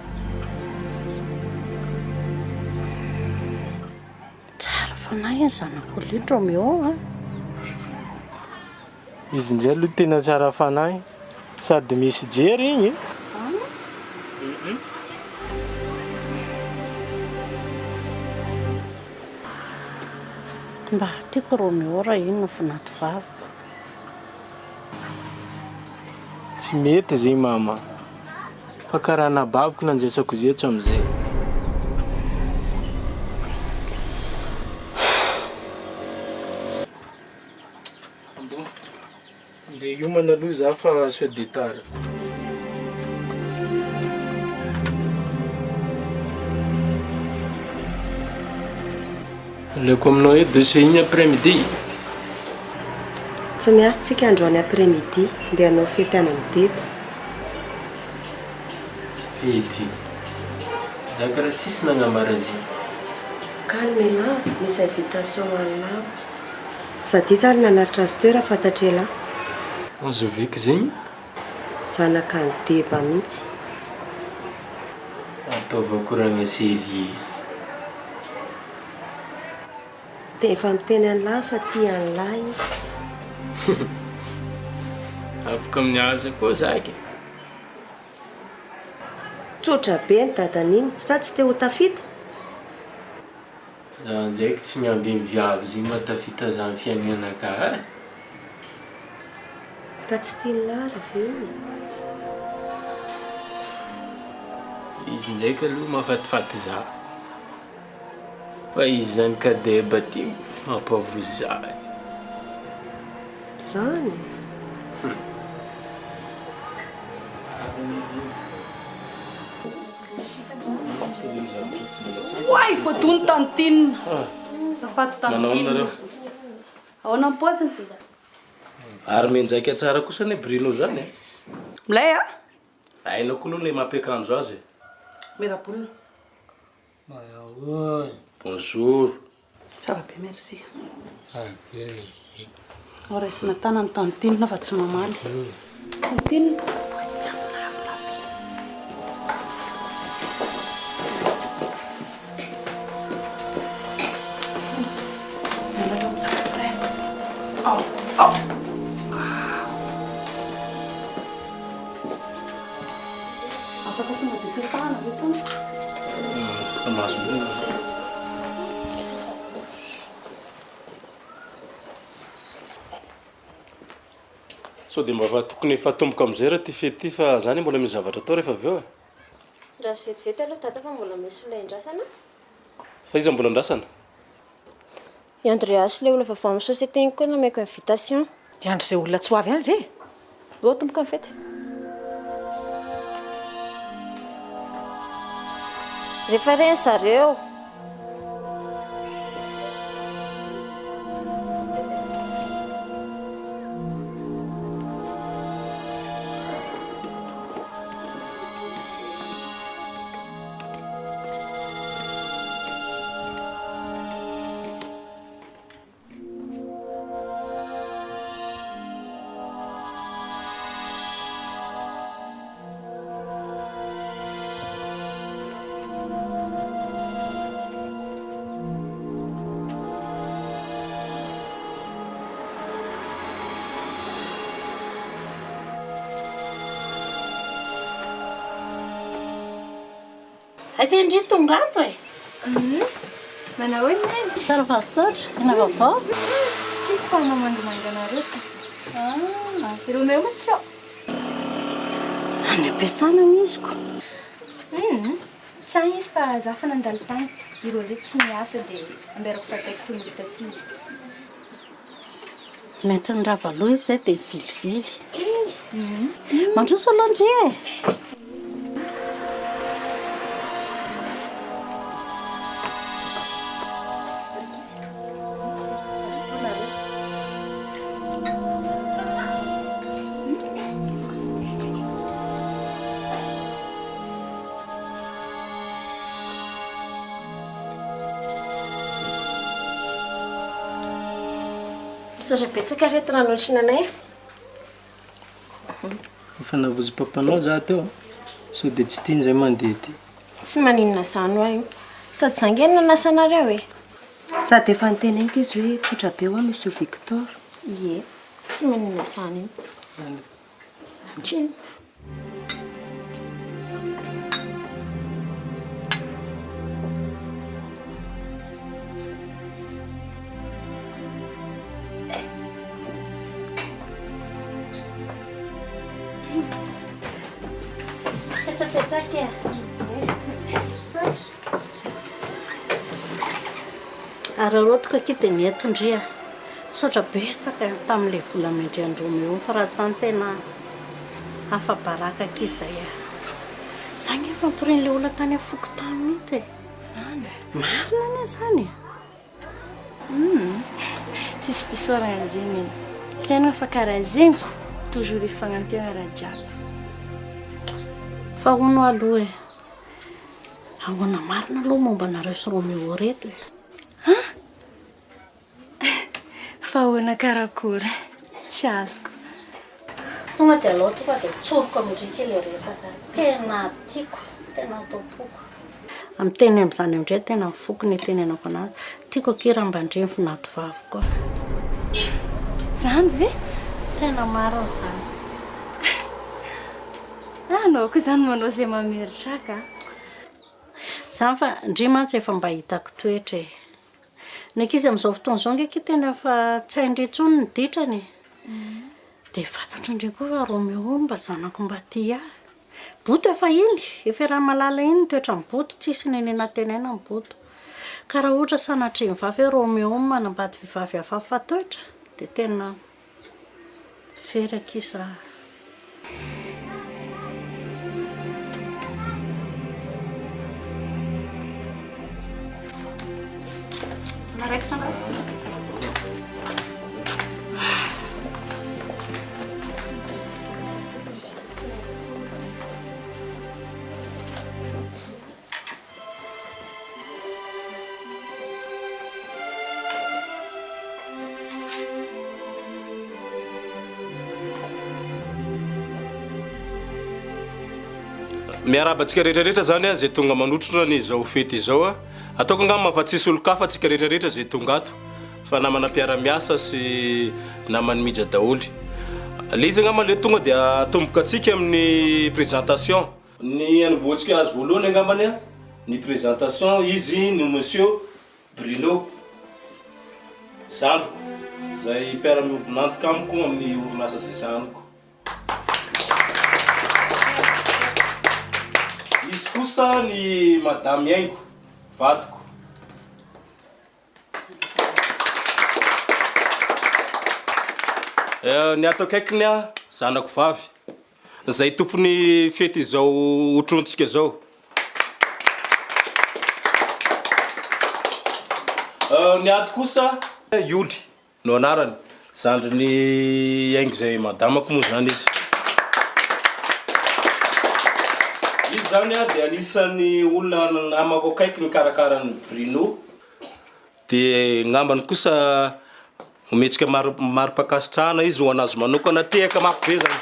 fanahy ny zanako lindro meo izy ndray aloha tena tsara fanahy sady misy jery igny mba tiako Romeo raha ino no finaty vaviko. tsy mety zay mama fa karaha nabaviko nanjesako zetso amizay. Le iomana aloha za fa sodetara. Aleko aminao hoe dossier igny après-midi. Tsy miasa tsika androany après-midi ndeha hanao fety any amin'ny Debo. Fety. Za karaha tsisy nagnambara zay. Calme là, misy invitation anao. Sady izy ary nanaritra azy teo raha fantatry ela. Azo viky zegny? Zanaka ny Deba mihitsy. Ataovako ragna série. Dia efa miteny an'lahy fa tia an'lahy. Afaka amin'ny asa koa zaky. Tsotra be ny dadan'iny, sa tsy te ho tafita? Za ndraiky tsy miamby viavy zegny matafita za ny fiainanaka. Ka tsy tia lara ve iny? Izy ndraiky aloha mahafatifaty za. Fa izy zany ka Deba ty mampavozy za. Zany? Uai, fotony tantine. Safady Manao nareo. Ahoana ny paoziny? Ary menjaika tsara kosa ne Bruno zany. Milay Ainao koa aloha le mampiakanjo azy. Miraboulina. Bonjour. Ça va bien, merci. Ora isina tanany tantine fa tsy mamaly. Tantine. Afaka tonga dia tefana ve tony? Amaso bem. So dia mba tokony efa tomboka amizay raha ty fety ty fa zany mbola misy zavatra atao rehefa avy eo e. Raha sy vetivety aloha tata fa mbola misy olona indrasana. Fa iza mbola andrasana? I Andreas le olona vaovao amin'ny société igny koa nameko invitation. Iandry izay olona tsy ho avy any ve? Eo tomboka amin'ny fety. Rehefa reny zareo. Vendry tonga ato e. Manao hono Tsara vasotra, ina vaovao. Tsisy fa mamandimanga anareo ty. Romeo moa tsy ao. Any ampiasana miziko. Tsy any izy fa za fa nandalo tany. Ireo zay tsy miasa dia amberako fataiko tonga taty izy. Mety ny ravaloha izy zay dia vilivily. Mandroso Londry e. Misaotra betsaka reto nanolotra nanay. Efa navozy papanao za teo. So dia tsy tiany zay mandeha ty. Tsy maninona zany ho aho io. Sady zangenina nasanareo e. Sady efa niteneniko izy hoe tsotra be ho Monsieur Victor. Ie, tsy menina sany iny. Tchino. Petrapetraka e. Satra. Araroatiko akity ny etondria. Sotra betsaka tamin'ilay volamendry andromeo fa raha tsy any tena afa-baraka k'izay a. Zany efa nitorian'ilay olona tany afoko tany mihitsy e. Zany. Marina anie zany. Tsisy fisaorana zegny. Fiainana fa karaha zegny toujours ifagnampihana raha jiaby. Fa hono aloha e. Ahoana marina aloha momba nareo sy Romeo reto e. Fa ahoana karakory tsy azoko. Tonga dia aloha tonga dia tsoroko amindrika ilay resaka. Tena tiako, tena tompoko. Amin'ny teny amin'izany amindray tena mifoky ny tenenako anazy. Tiako aky raha mba ndreny finato vavy koa. Zany ve? Tena marina zany. Anao koa zany manao izay mameritra ka. Zany fa ndry mantsy efa mba hitako toetra e. Ny ankizy amin'izao fotoana izao ngeky tena efa tsy haindry intsony ny ditrany. Dia fantatro indray koa fa Romeo mba zanako mba tia ahy. Boto efa iny, efa raha malala iny ny toetra ny boto, tsisy nenena tenena ny boto. Ka raha ohatra sanatria ny vavy hoe Romeo manambady vehivavy hafahafa toetra, dia tena feraka iza. Maraiky na miarabantsika rehetrarehetra zany a zay tonga manotrona ny zao fety izao a ataoko angamba fa tsisy olo-kafa atsika rehetrarehetra zay tonga ato fa namana mpiara-miasa sy namany midra daholy le izy angamba le tonga dia atomboka atsika amin'ny présentation ny anomboantsika azy voalohany angambany a ny présentation izy ny monsieur Bruno Zandroko zay mpiara-miombonantoka amiko amin'ny orinasa zay Zandroko. Izy kosa ny madame Yaingo vadiko. Ny ato akaikiny a zanako vavy zay tompony fety izao otrontsika zao. Ny ato kosa Yoly no anarany zandriny Yaingo zay madamako moa zany izy. Izy zany a dia anisan'ny olona namako akaiky ny karakarany Bruno. Dia ngambany kosa ometsika maro-pakasitrahana izy ho anazy manokana tehaka mafy be zany.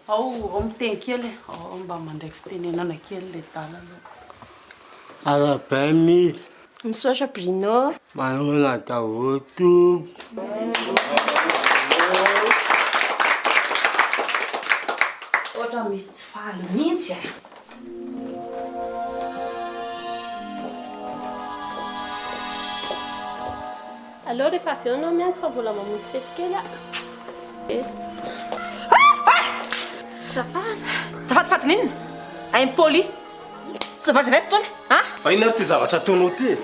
ao miteny kely ao mba mandray fitenenana kely le tala Arabami Misaotra Bruno. manana davoto. ohatra misy tsy faly mihitsy a. Allô rehefa avy eo anao miantso fa mbola mamonjy fety kely a. Zafady nini? Ay Poli. Zavatra vest tony? Ha? Fa ina ty zavatra ataonao ty?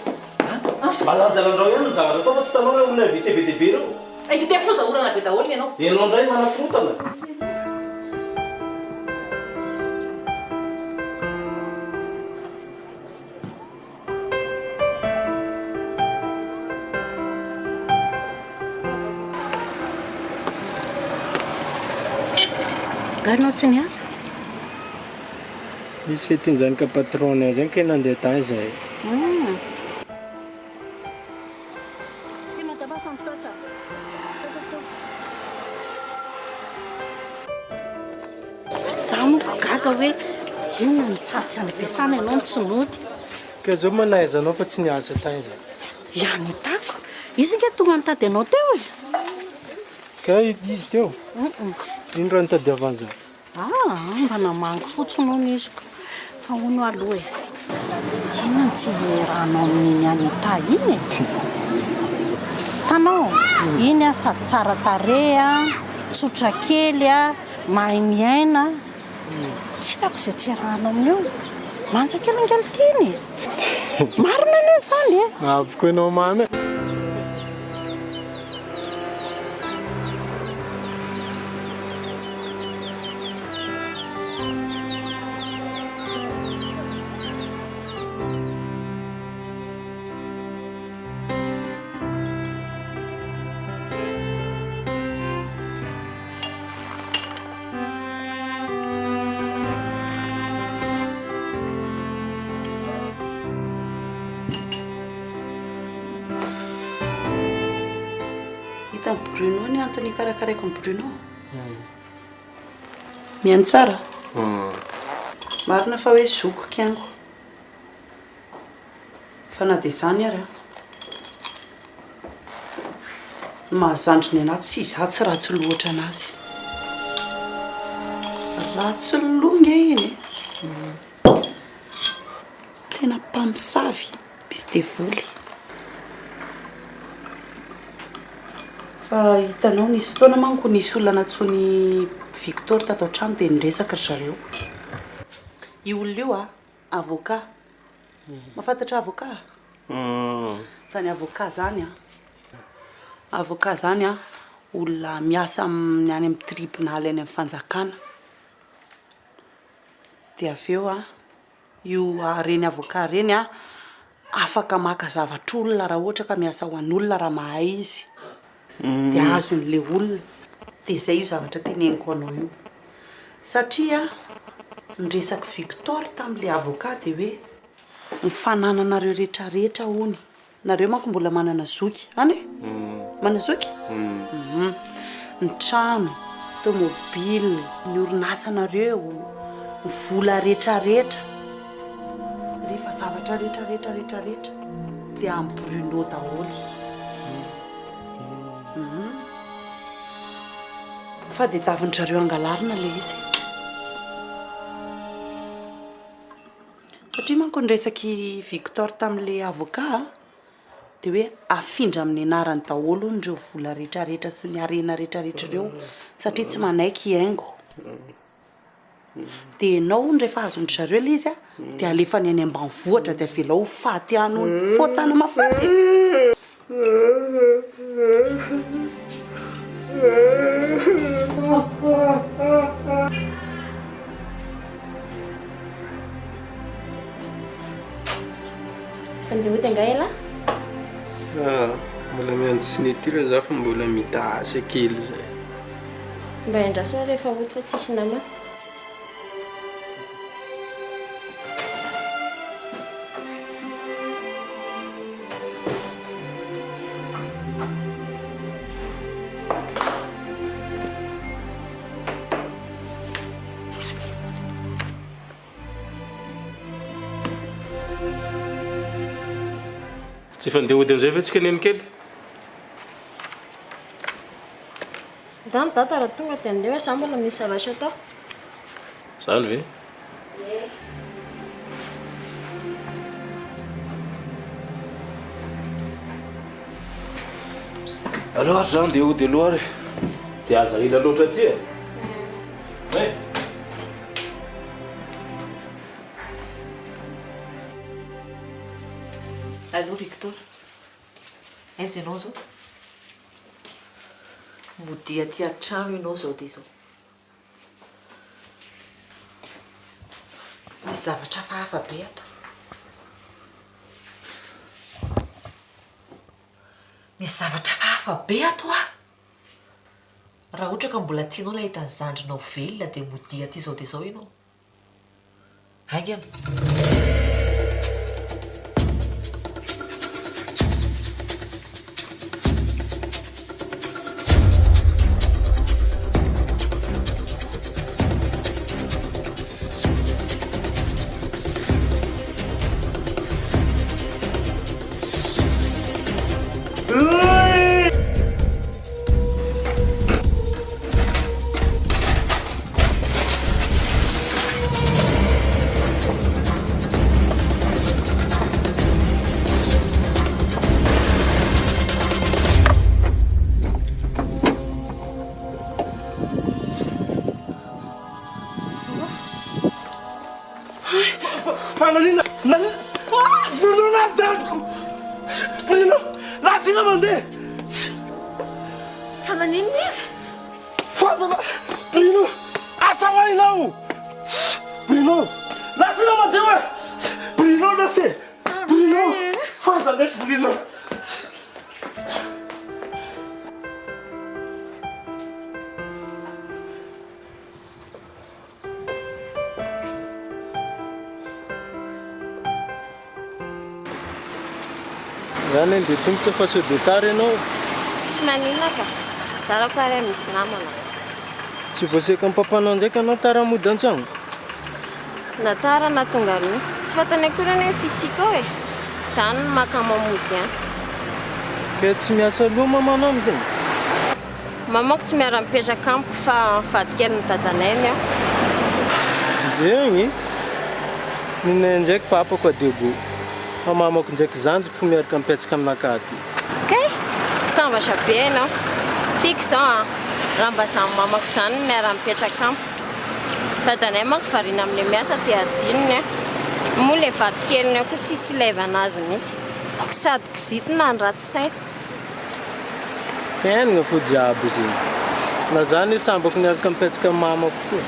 Malanjalandrao ihany ny zavatra atao fa tsy tanao hoe olona invité be dia be reo. Invité foza orana be daholo ianao. Enao ndray manafotana. Ganao tsy niasa? Izy fetin'izany ka patron zany ka nandeha tany izahay. Zaho moa gaga hoe inona ny tsary tsy any ampiasana ianao ny tsy nody. ka zao manaizanao fa tsy niasa tany zay. Ihany tako izy nge tonga nitady anao teo e. Ka izy teo ino raha nitadiavan'izao? Mba namango fotsiny no niziko fa hono aloha e. Inona tsy rahanao amin'iny Anita iny e. Tanao iny a sady tsara tareha, tsotra kely a, mahay miaina. Tsy hitako izay tsy rahanao amin'io. Manjakely tiny e. Marina anie zany e. Avoko ianao mamy. Bruno ni Anthony karakaraiko ny Bruno. Mihaino tsara. Marina fa hoe zoko kiango. Fa na dia izany ary mahazandry ny anaty sy izaho tsy ratsy loatra anazy. Ratsy longa iny. Tena mpamosavy misy devoly. Hitanao nisy fotoana manko nisy olona natsony Victor tato an-trano dia niresaka ry zareo. Io olona io avocat. Mahafantatra avocat? Zany avocat zany avocat zany olona miasa any amin'ny tribunaly any amin'ny fanjakana. Dia avy eo io reny avocat reny afaka maka zavatr'olona raha ohatra ka miasa ho an'olona raha mahay izy. Dia azon'le olona. Dia izay io zavatra teneniko anao io. Satria niresaka Victor tamin'le avocat dia hoe ny fanananareo rehetrarehetra hony. Nareo manko mbola manana zoky, any e? Mana zoky? Ny trano, tomobile, ny orinasanareo, ny vola rehetrarehetra. Rehefa zavatra rehetrarehetra dia amin'ny Bruno daholo. Fa dia tavin'izareo angalarina le izy. Satria manko niresaky Victor tamin'le avocat dia hoe afindra amin'ny anarany daholo ireo vola rehetrarehetra sy ny harena rehetrarehetra ireo satria tsy manaiky haingo. Dia ianao rehefa azon'ny zareo le izy dia alefany any ambanivohitra dia avela ho faty any fotana mafaty. Fandeha anga ela? Mbola miandry signature za fa mbola mita asa kely zay. Mba endraso rehefa hody fa tsisy nama. Tsy fandeha hody amin'izay fa tsika neny kely. Dany data raha tonga dia andeha hoe mbola misy zavatra atao. Zany ve? Alors zany dia hody aloha ary. Dia aza ila loatra aty e. Allô Victor, aiza ianao zao? Mody aty an-trano ianao zao dia zao. Misy zavatra hafa be ato. Misy zavatra hafa be ato Raha ohatra ka mbola tianao ilay hitan'ny zandrinao velona dia mody aty zao dia zao ianao. Haingana. mandeha. Fa naninona izy? Fazana! Bruno! Asa hoainao! Bruno! Lasanao mandeha hoe! Bruno lase! Bruno! Fazana esy Bruno! Zany dia tongotra fa sao dia tara ianao. Tsy maninona ka. Zara pare misy namana. Tsy voaseka ny papanao ndraika anao tara mody an-tragno. Na tara na tonga roa. Tsy fantany akory hoe fisika hoe. Zany no makamamody any. Ka tsy miasa loha mamanao amin'izay. Mamako tsy miara-mipetraka amiko fa vadikely ny dadanay ny aho. Zegny ninay ndraiky papako adego. Fa mamako ndraiky zanjiko fo miaraka mipetraka aminaka aty. Kay, sambatra be ianao. Tiako izao raha mba zany mamako zany miara-mipetraka amiko. Dadanay manko variana amin'ilay miasa dia adinony a. Moa ilay vadikeliny ao koa tsisy ilaivana azy mihitsy. Sady kizitina ny ratsy saina. Fiainana fo jiaby zegny. Na zany sambako miaraka mipetraka amin'ny mamako koa.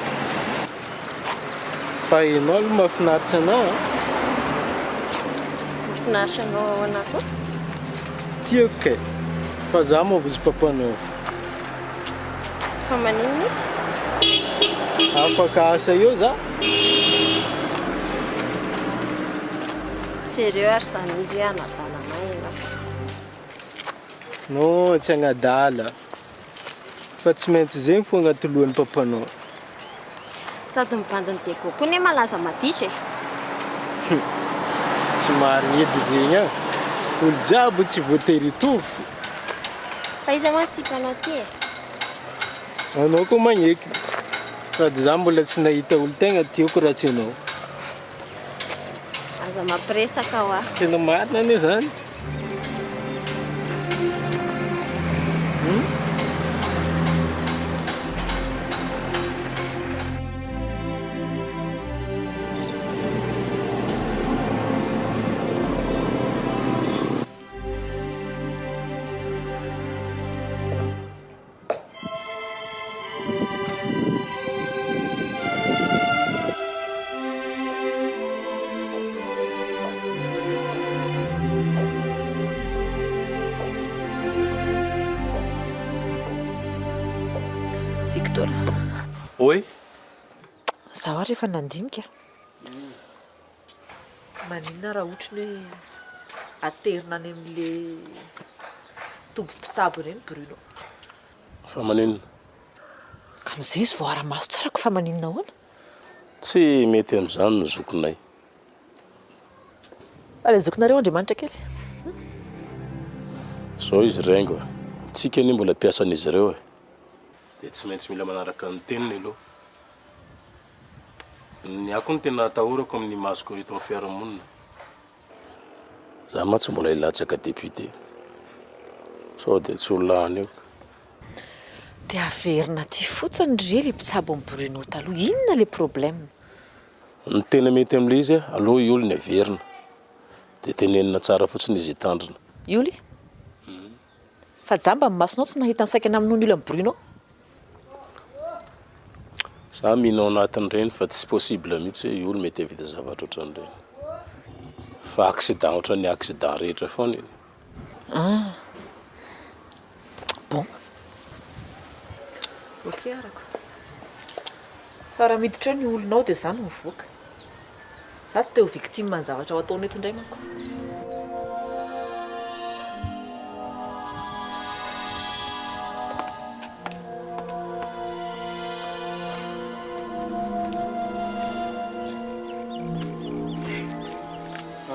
Fa ianao aloha mahafinaritra anao. Mahafinaritra anao anahy koa? Tiako kay. Fa za moa vozy papanao. Fa maninona izy? Afaka asa eo za? Jereo ary zany izy hoe anadananay ianao. No, tsy agnadala. Fa tsy maintsy zegny fo agnaty lohan'ny papanao. Sady mibandiny dia kokoa ne malaza maditra e. Tsy marina edy zegny a. Olo jiaby tsy voatery hitovy. Fa iza ma sipanao ty e? Anao koa magneky. Sady za mbola tsy nahita olo tegna tiako raha tsy anao. Aza mampiresaka ho aho. Tena marina ane zany. Oi? Zaho ary efa nandinika. Maninona raha ohatry ny hoe aterina any amin'le tobo-pitsabo ireny Bruno. Fa maninona? Ka amin'izay izy vao ara-maso tsarako fa maninona ahoana? Tsy mety amin'izany ny zokinay. Ilay zokinareo Andriamanitra kely. Zao izy rengo. Tsika anie mbola piasan'izy ireo e. Dia tsy maintsy mila manaraka ny teniny aloha. Ny ako ny tena atahorako amin'ny masoko eto amin'ny fiarahamonina. Za matsy mbola ilatsaka député. Sao dia tsy olona any eo. Dia averina ty fotsiny ry le mpitsabo amin'ny Bruno taloha. Inona le problème? Ny tena mety amin'ilay izy aloha i olona averina. Dia tenenina tsara fotsiny izy hitandrina. Ioli? Fa jamba amin'ny masonao tsy nahita ny saikana amin'ony ilo amin'ny Bruno? Za minao anatin'ireny fa tsy possible mihitsy hoe olo mety havita zavatra ohatran'ireny. Fa accident ohatran'ny ny accident rehetra foana iny. Bon. Ok arako. Fa raha miditra ny olonao dia zany mivoaka. Za tsy teo victime ny zavatra ho ataony eto indray manko.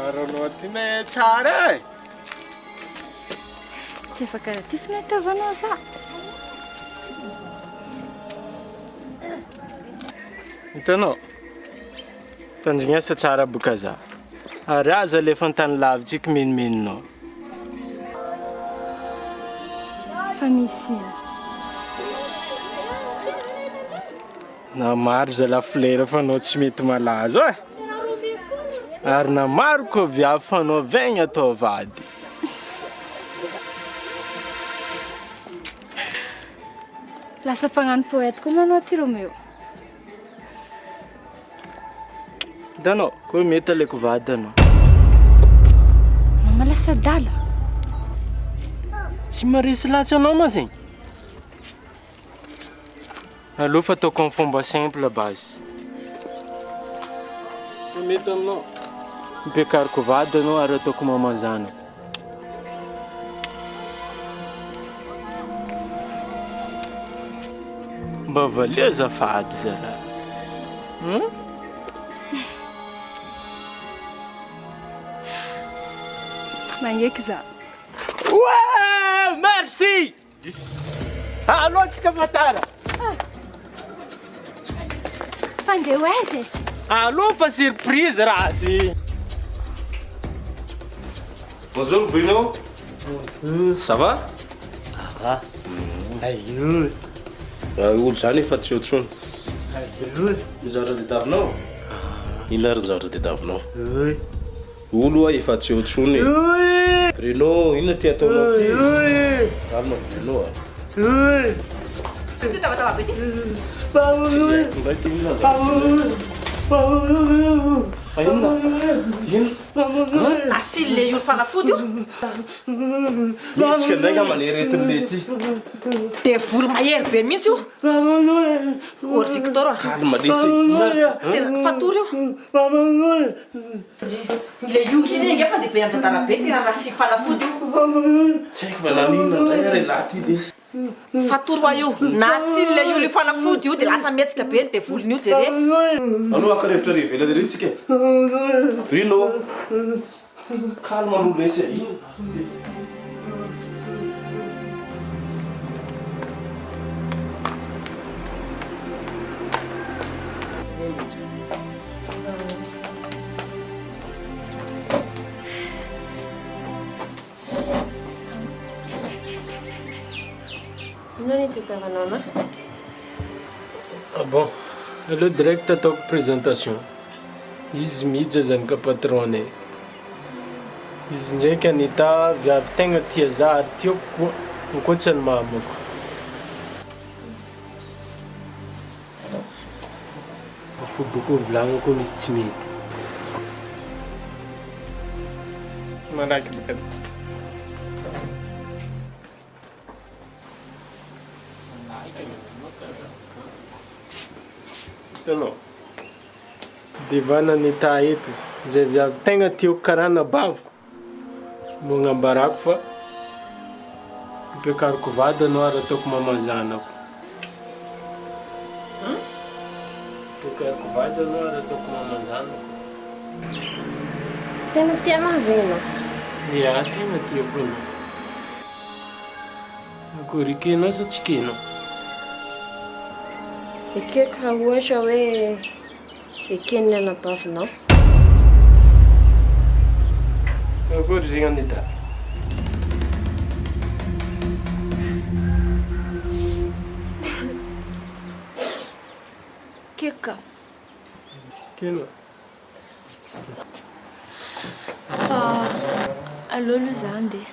Aranao ty me tsara e. Tsy afaka ty finahitavanao za. Hitanao? Tanjinasa tsara boka za. Ary aza le fantany lavitsika menomeninao. Fa misy Na maro zala flera fanao tsy mety malazo e. Ary na maro koa viavy fanao vaigny atao vady. Lasa mpagnano poète koa manao ty Roméo. Hitanao, koa mety alaiko vady anao. Mama lasa dala. Tsy maresy latsy anao ma zegny. Allo fa ataoko amin'ny fomba simple base. Mety aminao. Mipiakariko vady anao ary ataoko mamazana. Mba valia azafady zalahy. Magneky za. Ouais, merci. Allô, tsika fatara. Fandeha hoaiza? Allô, fa surprise raha sy. Bonjour Bruno. Ça va? Ah. Aïe. Olo zany efa tsy otrony. Aïe. Mizara tadiavinao? Ina ary mizara tadiavinao? Olo efa tsy otrony. Bruno, ina ty ataonao ty? Calme Bruno. Ty tava be ty? Asily le io fanafody io. Mihitsika ndraika maneretiny le ty. De volo mahery be mihitsy io. Ory Victor. Calme lesy. Tena fatory io. Le io iny ngefa de be an-tantara be tena nasi fanafody io. Tsy haiko fa nanina indray lahy ty lesy. Fatory wa io. Nasily le io le fanafody io de lasa mihetsika be de volony io jere. Anao akarevitra revela le retsika. Bruno. Calme aloha lesy ai. Ah bon, le direct ataoko présentation. Izy miditra zany ka patron-nay. Izy ndraiky Anita viavy tegna tia za ary tiako koa ankoatsany mamako. Afody koa volagnako misy tsy mety. Malaky baka. Hitanao, divana Anita eto, zay viavy tegna tiako karaha nabaviko. Magnambarako fa mipiakariko vady anao ary ataoko mamazanako. Mipiakariko vady anao ary ataoko mamazanako. Tena tia mahavenao. Ia, tegna tiako anao. Nakorikenao sa tsy kenao? Ekeko raha ohatra hoe eken'ny anabavinao. Akory zegny Anita? Keka. Kenao? Allô aloha za andeha.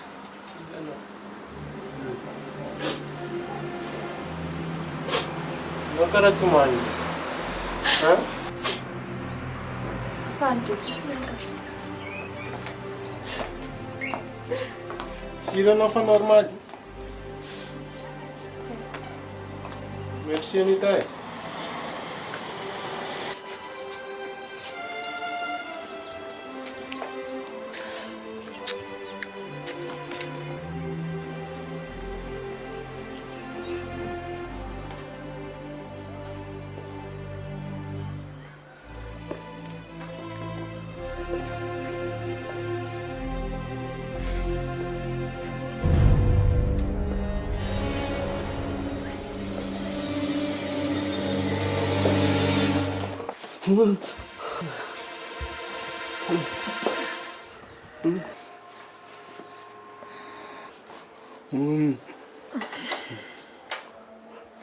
Anao karaha tomany. Ha? Fanidre fotsiny anka. Siranao fa normal. Merci Anita.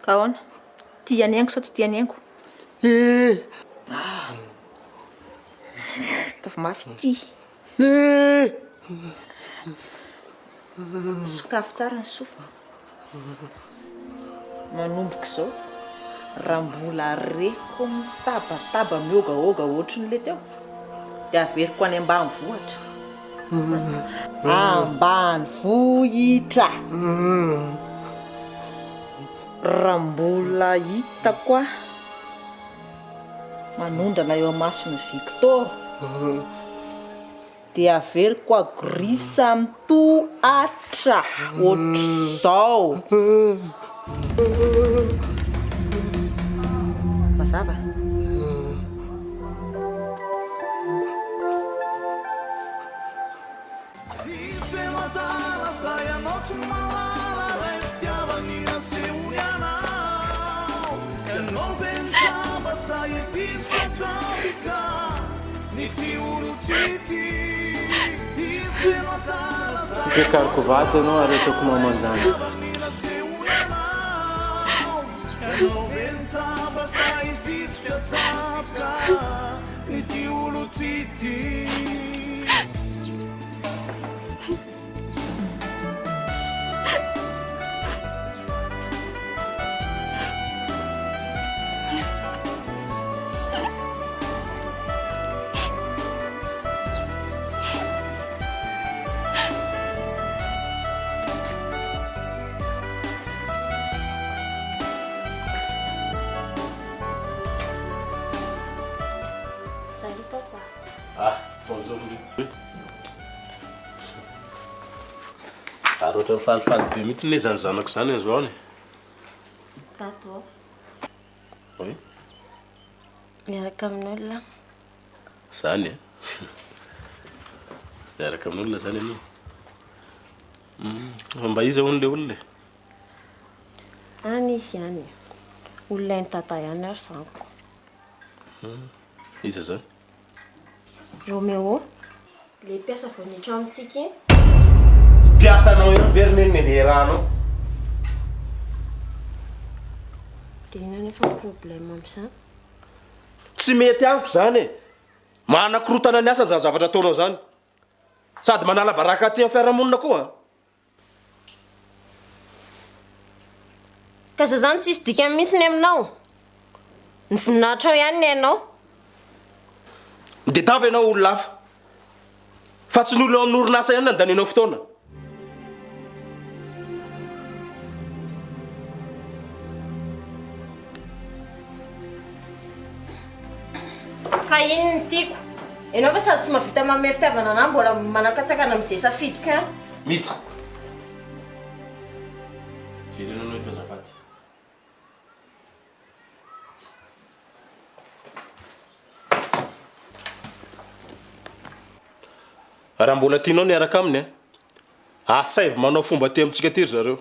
Kaona, tia niango sa tsy tia niango? Tafy mafy ty. Sokafy tsara ny sofa. manomboka izao raha mbola reko mitabataba miogaoga ohatrany le teo dia averiko any ambanivohitra ambanivohitra raha mbola hitako a manondrana eo amasony Victor dia averiko a grisa mitohatra ohatr'izao mazava Ficarco vato não arreto com uma manzana. Ary ohatran'ny falifaly be mihitsy ne zany zanako zany azo any. Tato. Oi. Miaraka amin'olona. Zany e. Miaraka amin'olona zany anio. Fa mba iza hono le olona? Any izy ihany. Olona ny tata ihany ary sanko. Iza zany? Romeo. Le piasa vao niditra amintsika iny. Piasanao io very ne ranao. Dia inona nefa problème amin'izany? Tsy mety amiko zany e. Manakorotana ny asa zany zavatra ataonao zany. Sady manala baraka aty amin'ny fiarahamonina koa. Ka za zany tsisy dikany mihitsy aminao. Ny voninahitra ihany ny hainao. Dia tava ianao olona hafa. Fa tsy n'olo amin'ny orinasa ihany nandaninao fotoana. Ka ino ny tiako? Ianao fa sady tsy mahavita manome fitiavana anahy mbola manakatsakana amin'izay safidika. Mihitsy. Firenenao eto azafady. Raha mbola tianao niaraka aminy asaivo manao fomba te amintsika ty ry zareo.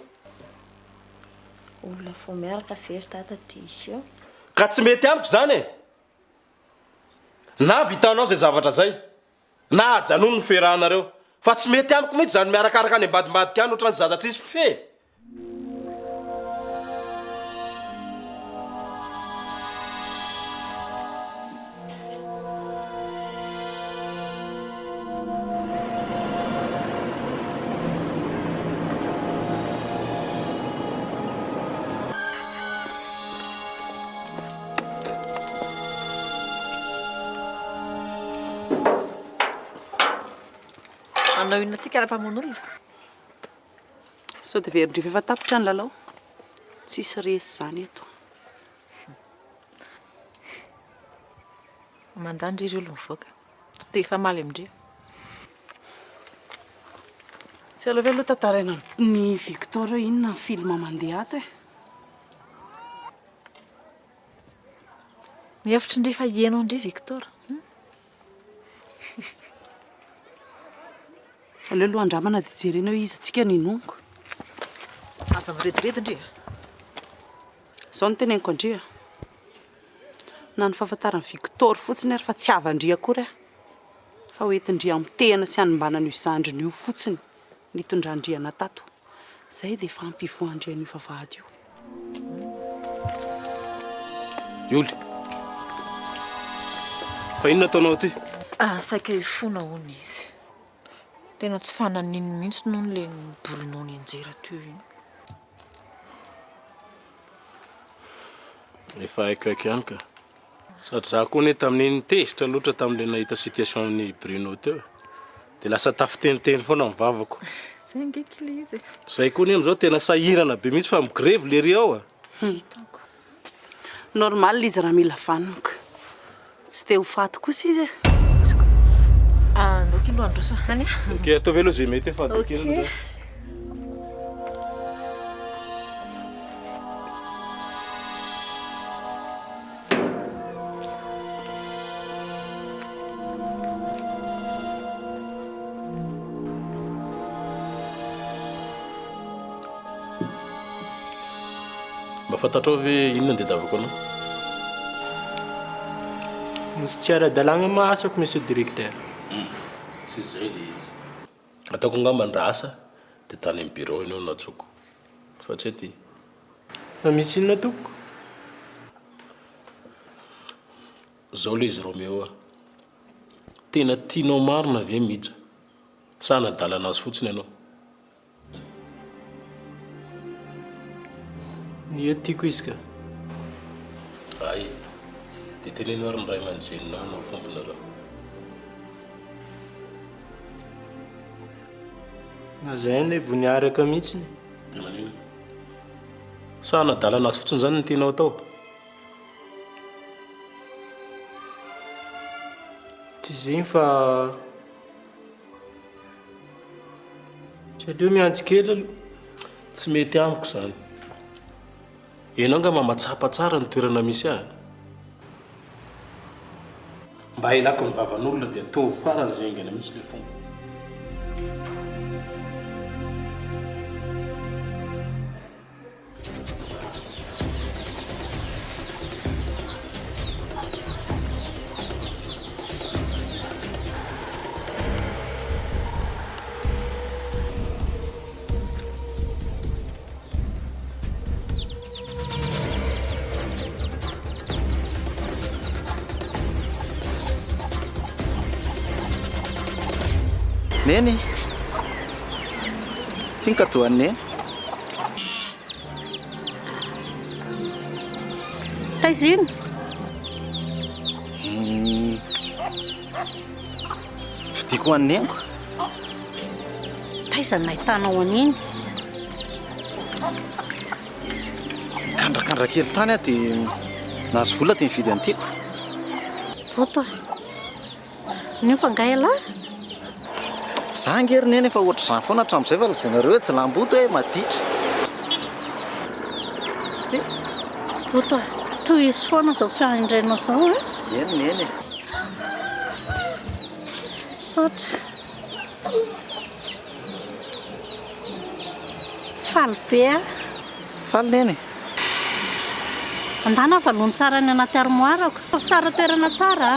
Olona fo miaraka very tata diso eo. Ka tsy mety amiko zany e. Na vitanao zay zavatra zay, na ajanono ny ferahanareo. Fa tsy mety amiko mihitsy zany miarakaraka any ambadimbadika any ohatrany zaza tsisy fe. Anao inona ty karapamon'olona? Sao dia verindry efa tapitra ny lalao. Tsisy resy zany eto. Mandandry ireo olo mivoaka. Tsy te famaly amindreo. Tsy aloha ve aloha tantaraina ny Victor inona ny film mandeha ato e. Mihevitra indri fa hienao indri Victor. Aleo aloha andramana dia jerenao izy atsika ninongo. Aza mirediredy indri. Zao no teneniko andria. Na ny fahafantarany Victor fotsiny ary fa tsy avandria akory. Fa hoentindria mitehana sy hanombanana io zandriny io fotsiny nitondrandriana tato. Zay dia efa ampivoandria ny vavahady io. Ioly. Fa inona ataonao ty? Saika hifona hono izy. Tena tsy fananiny mihitsy noho le borinao ny anjera teo iny. efa haikohaiky ihany ka sady za koa ne tamin'iny tezitra loatra tamin'le nahita situation amin'ny Bruno teo dia lasa tafiteniteny foana ny vavako zay ngeky le izy zay koa ny am'izao tena sahirana be mihitsy fa migrevy le ry ao normal izy raha mila vanonoko tsy te ho faty kosa izy ndoky ilo androso any ok atao ve aloha zay mety fa dokeny mba fantatrao ve inona ndedavako anao misy tsy ara-dalàgna mahasako monsieur directeur tsy zay le izy ataoko angamba ny raha asa dia tany amin'ny bureau inao natsoko fa tsy aty fa misy inona tokoko zao le izy Romeo tena tianao marina ve mihitsy sa nadalana azy fotsiny ianao ia tiako izy ka ay dia teneno ary ny ray aman-dreninao no fombona raha na zay ny vo niaraka mihitsiny dia manino sa nadalana azy fotsiny zany ny tianao atao tsy zegny fa tsy aleo miantsy kely aloha tsy mety amiko zany enao nga mamatsapa tsara ny toerana misy ahy mba hailako ny vavan'olona dia atao farany zengana mihitsy le fomba Neny tiany ka toa neny taizino vidiko anneniko taizany nahitanao an'iny kandrakandra kely tany a dia nahazo vola dia mividy antiako ota nio fa ngay alahy za ngery neny efa ohatra zany foana hatramin'izay fa lazanareo hoe tsy lamboto hoe maditra ota toy izy foana zao fiandrainao zao e eny neny sotra faly be a faly neny andana valony tsara ny anaty armoirako fa tsara toerana tsara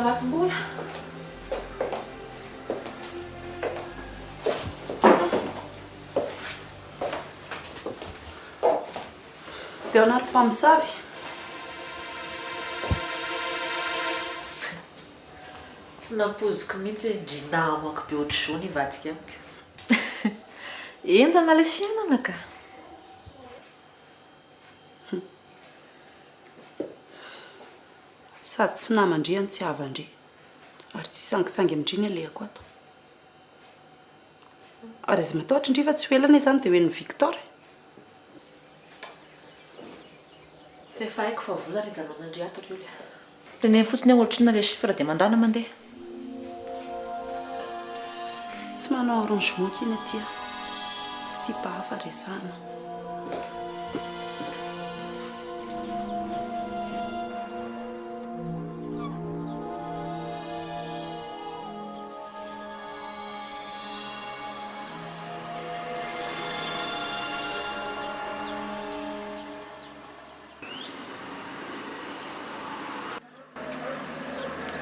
Matumbola. Teo anaty mpamosavy. tsy nampoziko mihitsy hoe ndry namako be ohatr'izao ny vadika amiko enjana le fiainana ka sady tsy namandriany tsy avandre ary tsy sangisangy amindriny alehako ato ary izy matahotra indrifa tsy hoelana izany dia hoen'ny Victor efa haiko fa vola ny janonandry ato ry teneny fotsiny hoe ohatrina le chiffre dia mandana mandeha tsy manao arrangement kina tia sy mba hafa resana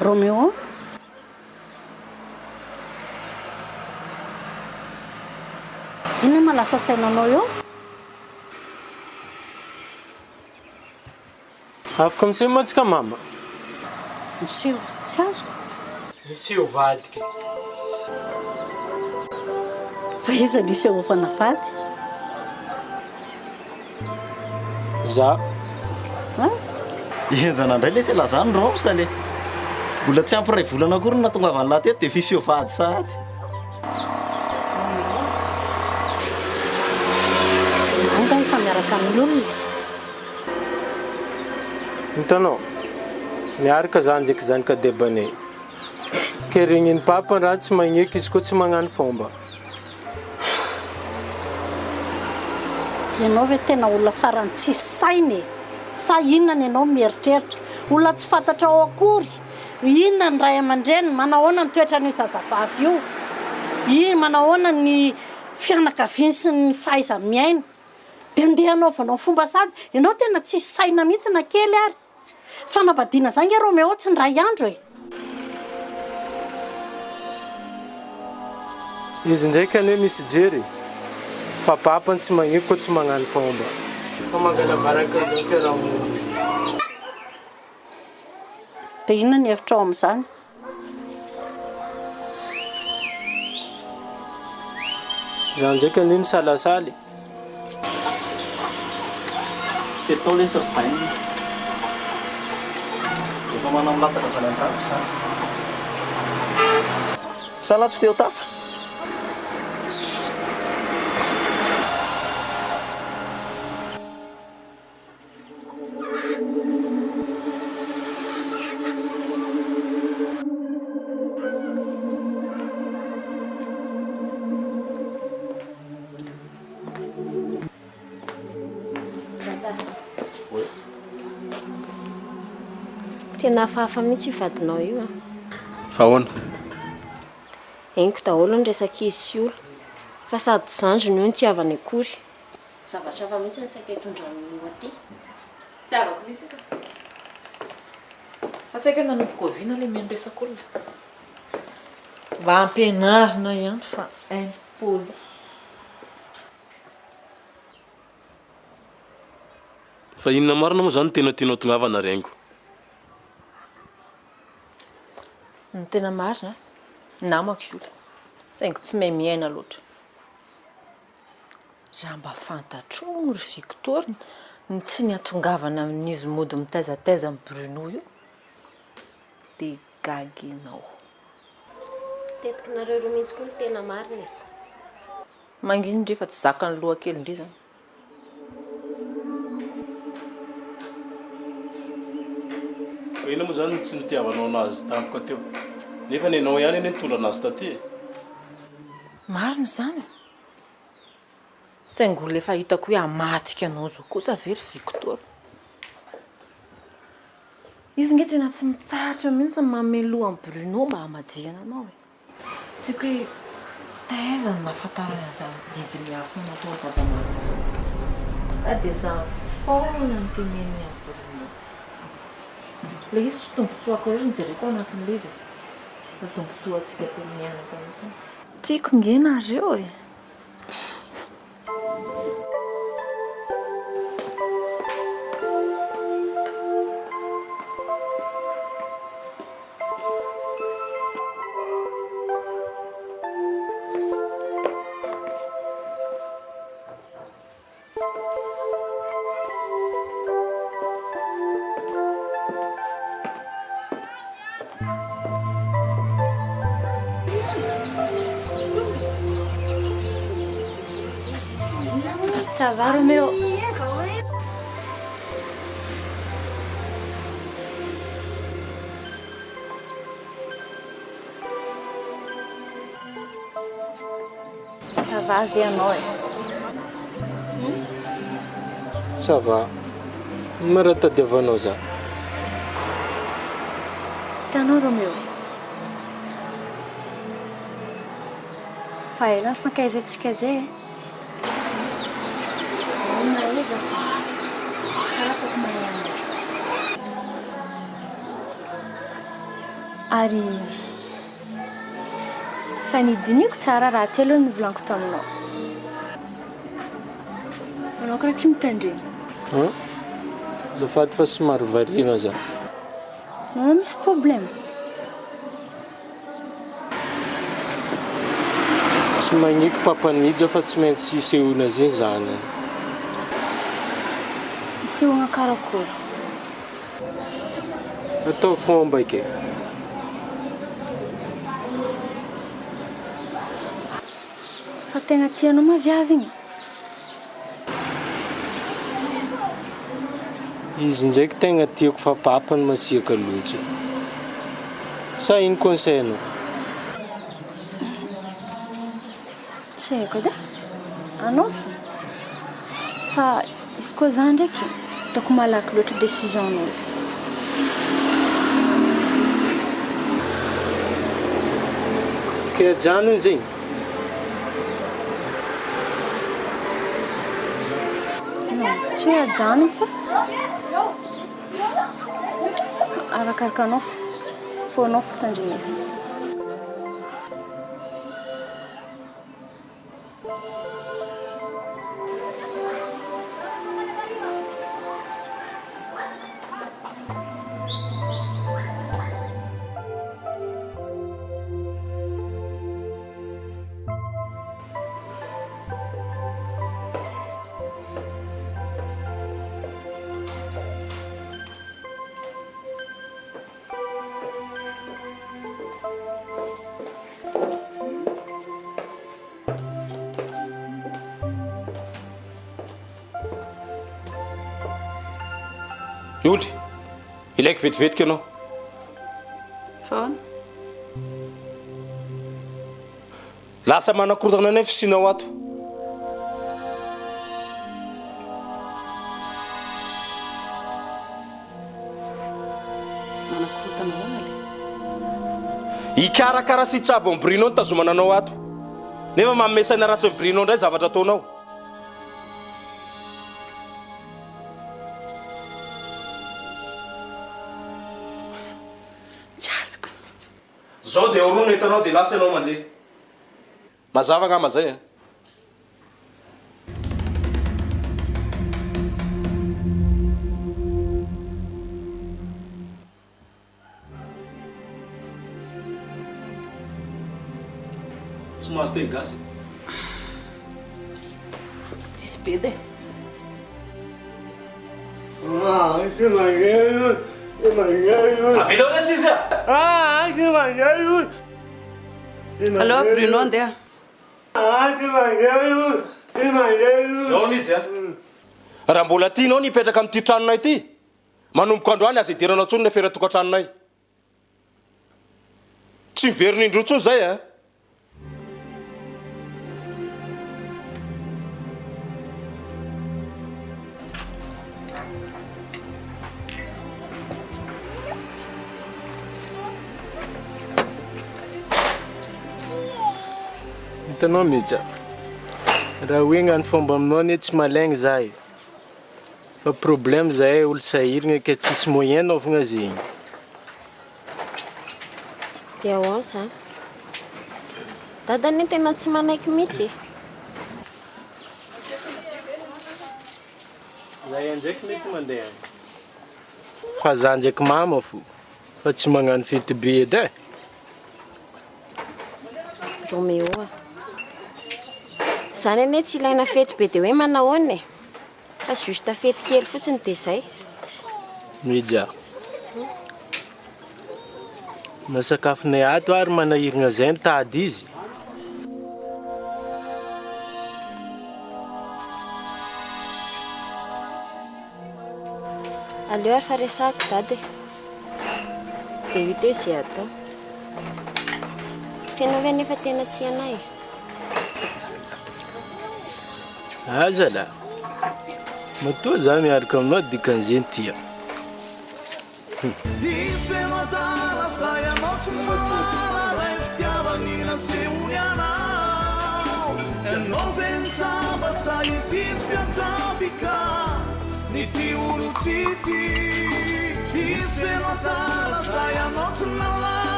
Roméo, ina malasa sainanao eo? Afaka miseho mantsika mama. Miseho, tsy azoko. Miseho vadika. Fa iza niseho fanafady? Za. Enjana indray le se lazany romsa le. Mbola tsy ampiray volana akory na tonga avy lahy teto dia fiseho vady sady. Anga efa miaraka amin'ny olona. Hitanao, miaraka za ndraiky zanika debane. Ke regniny papa raha tsy magneky izy koa tsy magnano fomba. Ianao ve tena olona farany tsy sainy? Sa inona ny ianao mieritreritra? Olona tsy fantatra ao akory. Inona ny ray aman-dreny? Manahoana ny toetra n'io zazavavy io? Ino manahoana ny fianakaviany sy ny fahaiza-miaina? Dia andeha hanaovanao fomba sady, ianao tena tsy saina mihitsy na kely ary. Fanabadiana zany nge Roméo tsy ndray andro e. Izy ndraiky ane misy jery. Fa papany tsy magneky koa tsy magnano fomba. Fa mangala baraka izay fiarahamonina izy. Dia inona ny hevitrao amin'izany? Za ndraiky ane misalasaly. Eto le surpagne. Efa manamlatsaka fa nandrako sa. Salatsy teo tafa. Tena fahafa mihitsy vadinao io a. Fa ahoana? Eniko daholo ny resaka izy sy olo. Fa sady zanjo ny io ny tsy avany akory. Zavatra hafa mihitsy ny saika hitondran'ny aty. Tsiavako mihitsy ka. Fa saika nanomboka oviana le mihaino resaka olona. Mba ampianarina ihany fa impoli. Fa inona marina moa zany tena tianao tongavana rengo? Ny tena marina, namako io. Saingy tsy mahay miaina loatra. Raha mba fantatro ry Victor ny tsy nihatongavana amin'izy mody mitaizataiza amin'ny Bruno io. Dia gaginao. Tetika nareo roa mihitsy koa ny tena marina e. Mangino ndre fa tsy zaka ny loha kely ndre zany. Ina moa zany tsy nitiavanao anazy tampoka teo. Nefa ny anao ihany eny nitondra anazy taty. Marina zany. Saingy olona efa hitako hoe hamatika anao zao kosa very Victor. Izy nge tena tsy mitsahatra mihitsy ny mameloha amin'ny Bruno mba hamadihana anao e. Tsy haiko hoe taiza ny nahafantarany an'izany didiny hafa natao dadanao zao. Dia za foana ny teneny amin'ny Bruno. Le izy tsy tombontsoako ery nijereko anatin'le izy. Fa tombontsoa antsika teny mianaka mihitsy. Tiako nge nareo e. Ça va Roméo? Ça va avianao e? Ça va. Mara tadiavanao za. Hitanao Roméo, fa ela ny fankaizatsika zay e. Naiza tsy karaha ataoko mahay. Ary fa nidiniko tsara raha ty aloha nivolaniko taminao. Anao karaha tsy mitandreny. Azafady fa somary variana za. Nanao misy problème? Tsy magniko papanijo fa tsy maintsy isehoana zay zany. Isehoana karakory? Atao fomba ke. Fa tegna tianao maviavy igny? Izy ndraiky tegna tiako fa papany masiaka loatra. Sa ino conseil-nao? Tsy haiko edy. Anao fa izy koa za ndraiky ataoko malaky loatra décision-nao zay. Ke ajanony zegny. Tsy hoe ajanony fa arakaraka anao fô anao fitandrinesana. Ioly, ilaiko vetivetika ianao. Foana? Lasa manakorotana anay fisinao ato. Manakorotana ahoana le? Ikarakara sy tsabo amin'ny brinao ny tazomana anao ato. Nefa mamesana ratsy amin'ny brinao indray zavatra ataonao. Zao dia oroana hitanao dia lasa ianao mandeha. Mazava angamba zay a. Tsy mahazo teny gasy. Tsisy be dia. Avelao resy izy a. Allô Bruno andeha. Zao izy a. Raha mbola tianao nipetraka amin'ity tranonay ity, manomboka androany aza idiranao tsony ny feratokantranonay. Tsy miverina indro tsony zay a. Hitanao mija. Raha hoe gnany fomba aminao ne tsy malaigny zahay. Fa problème zahay olo sahiragna ke tsisy moyen naovagna zegny. Dia ahoana sa? Dadany tena tsy manaiky mihitsy. Zahay ndraiky mety mandeha. Fa za ndraiky mama fo. Fa tsy magnano fety be edy e. Romeo a. Zany ane tsy ilaina fety be dia hoe manao ahoana e. Fa juste fety kely fotsiny dia zay. Mija. Masakafonay ato ary manahiragna zay ny tady izy. Aleo ary fa resako dady. Dia ito izay atao. Fianao ve nefa tena tianay? Aza la. Matoa za miaraka aminao dikan'izay tia. Ni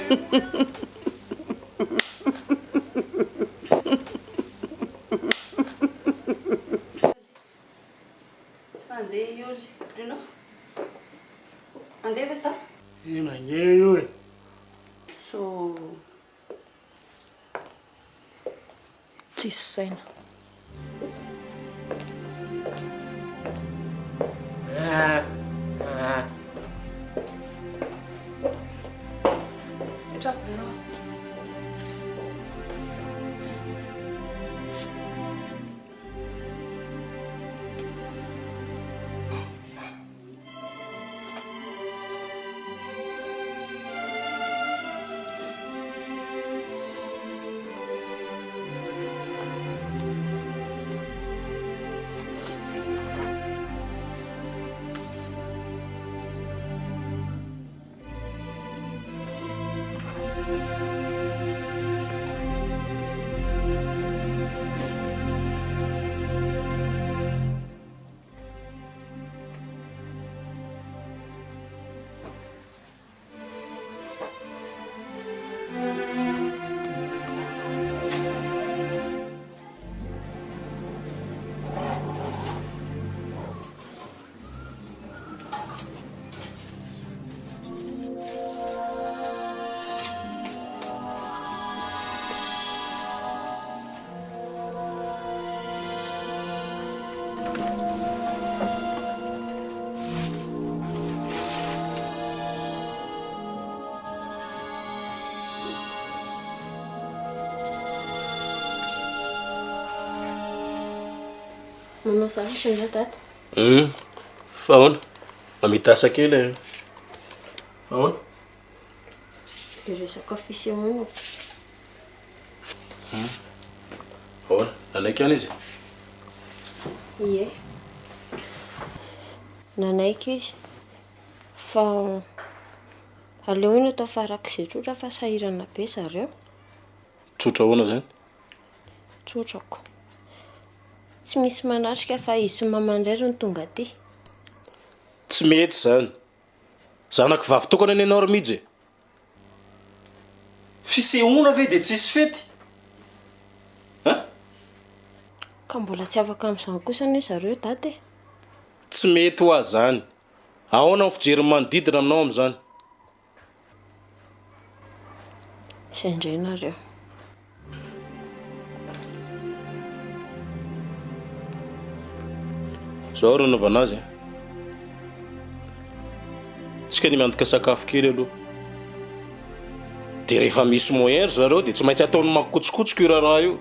Tsy mandeha ioly Bruno. Andeha ve sa? Mandeha ioly. So tsisy saina. Etra Bruno. Manao zavatra nga dady. Fa ahoana? Mamita asa kely. Ahoana? Iresaka fisehoana. Ahoana? Nanaiky any izy? Ie. Nanaiky izy. Fa aleo iny atao farak'izay tsotra fa sahirana be zareo. Tsotra ahoana zany? Tsotrako. Tsy misy manatrika fa izy sy mamandray no tonga aty. Tsy mety zany. Zanako vavy tokana any anao midje. Fisehoana ve dia tsisy fety? Ka mbola tsy afaka amin'izany kosa anie zareo dady. Tsy mety ho azy zany. Ahoana ny fijery manodidina aminao amin'izany? Izay indray nareo. Zao rô nanaovana azy. Tsika ny mandoka sakafo kely aloha. Dia rehefa misy moyen zareo dia tsy maintsy ataony makotsokotsoko io raha io.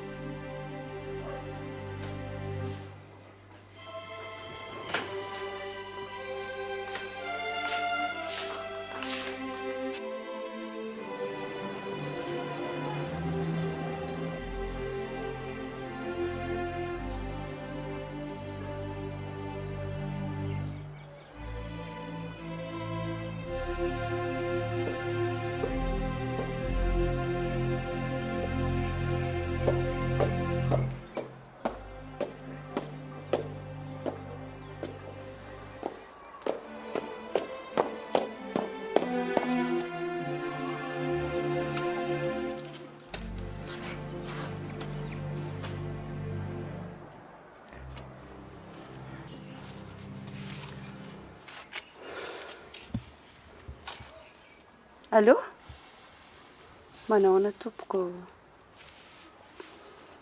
Allô? Manao ana tompoko.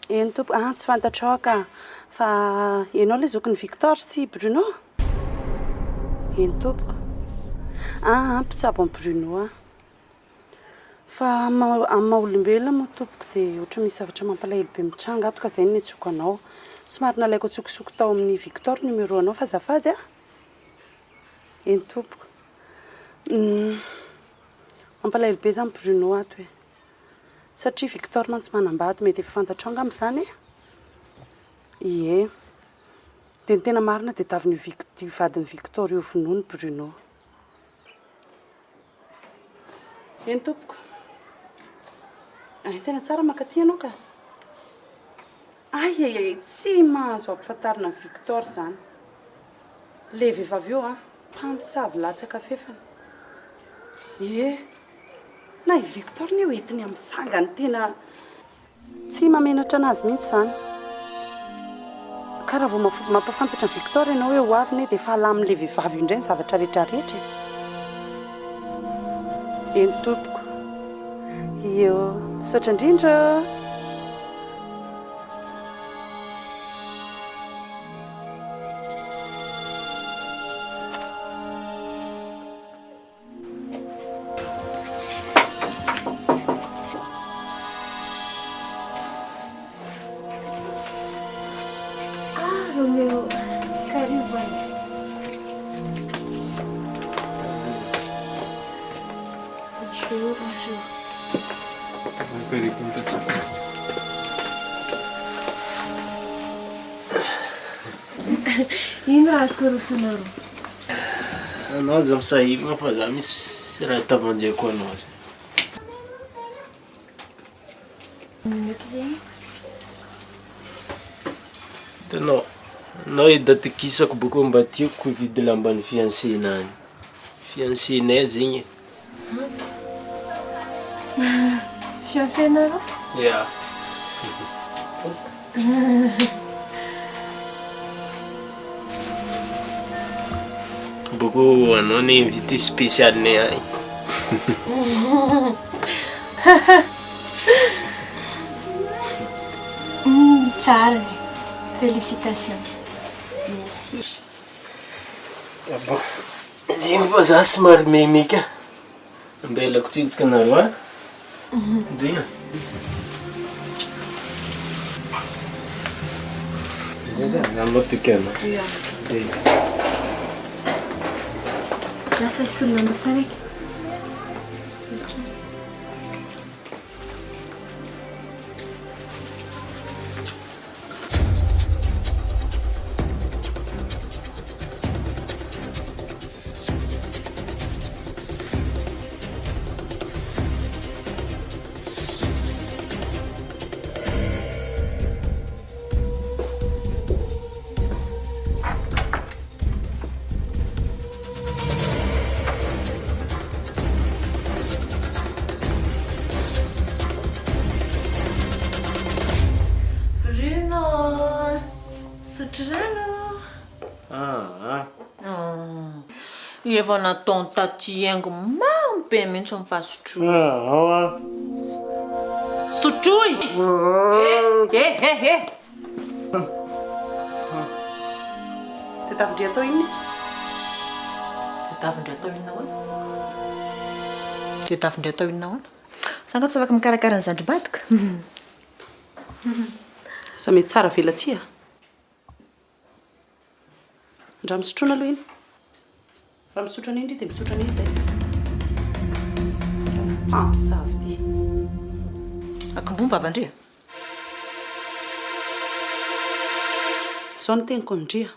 Eny tompo, tsy fantatrao ka. Fa ianao ilay zokin'ny Victor sy Bruno? Eny tompoko. Mpitsabo amin'ny Bruno. Fa amin'ny maha-olombelona moa tompoko dia ohatra misy zavatra mampalahelo be mitranga ato ka izay no nitsoko anao. Somary nalaiko tsokosoko tao amin'ny Victor numéro anao fa azafady a. Eny tompoko. Mampalahelo be zany Bruno ato e. Satria Victor mantsy manambady mety efa fantatrao angamba izany e. Ie. Dia ny tena marina dia tavin'io vadin'ny Victor io vonoiny Bruno. Eny tompoko. Tena tsara makaty ianao ka. Ai, tsy mahazo ampifantarina amin'ny Victor zany. Le vehivavy io mpamosavy latsaka fefany. Ie. na i Victor ny hoentiny amin'ny sangany tena tsy mamenatra anazy mihitsy zany. Ka raha vao mampafantatra ny Victor ianao hoe ho avy dia fahala amin'ilay vehivavy indray ny zavatra rehetrarehetra. Eny tompoko. Io, misaotra indrindra. Romeo, karibu. Bonjour, bonjour. Ino raha azoko rosanao? Anao za misahivana fa za misy raha tavanjeko anao zay. Mioky zegny? Hitanao, anao idatikisako boko mba tiako hividy lamban'ny fiancé-nany. Fiancé-nay zegny. Fiancé-nareo? Yeah. Boko anao ny invité spécial-nay agny. Tsara zegny. Félicitations. Merci. Ah bon. Zegny fa za somary memeka. Ambelako tsitsika nareo a. Zegny. Namba pequeno. Lasa solona ambasara eky. Efa nataony taty haingo mampy mihitsy amin'ny fahasotroy. Sotroy! Tetavindray atao ino izy? Tetavindray atao inona ahoana? Tetavindray atao inona ahoana? Sanga tsy afaka mikarakara ny zandrim-badika. Sa mety tsara velatsia? Ndra misotrona aloha iny? Raha misotrana indry dia misotrana izay. Ampisavy ty. Akombony vavandria? Zao ny teniko ndria.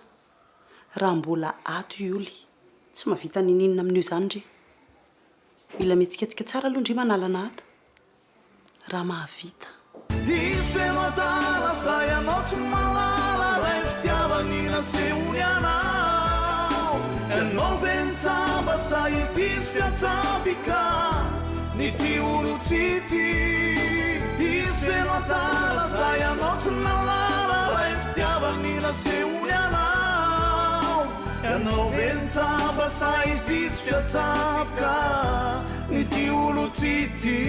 Raha mbola ato ioly, tsy mahavita ninina amin'io zany ndri. Mila mihetsiketsika tsara aloha ndri manalana ato. Raha mahavita. Izy feno atala say anao tsy malala ray fitiavany nasehony anao. Ianao ventsamba sa izy diso fiatsapy ka ny ty olo tsy ty. Izy feno atala say anao tsy malala ray fitiavany nasehony anao. Ianao ventsamba sa izy diso fiatsapy ka ny ty olo tsy ty.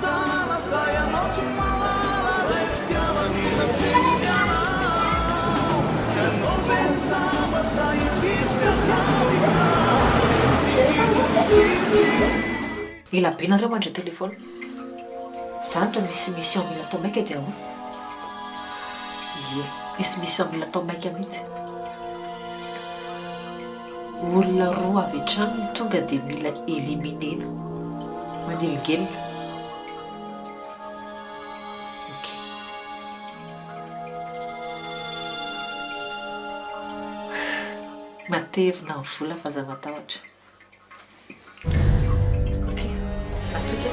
matala sai anao tsy malala ray fitiavany naseony anao ianao ventsamba sa izy diso fiatsavika ila be nareo mandray telefôna zandra misy mission mila atao maika dia ahoana ie misy mission mila atao maika mihitsy olona roa avy hatrany tonga dia mila eliminena maneligelina ok matevina ny vola fa za matahotra ok atoka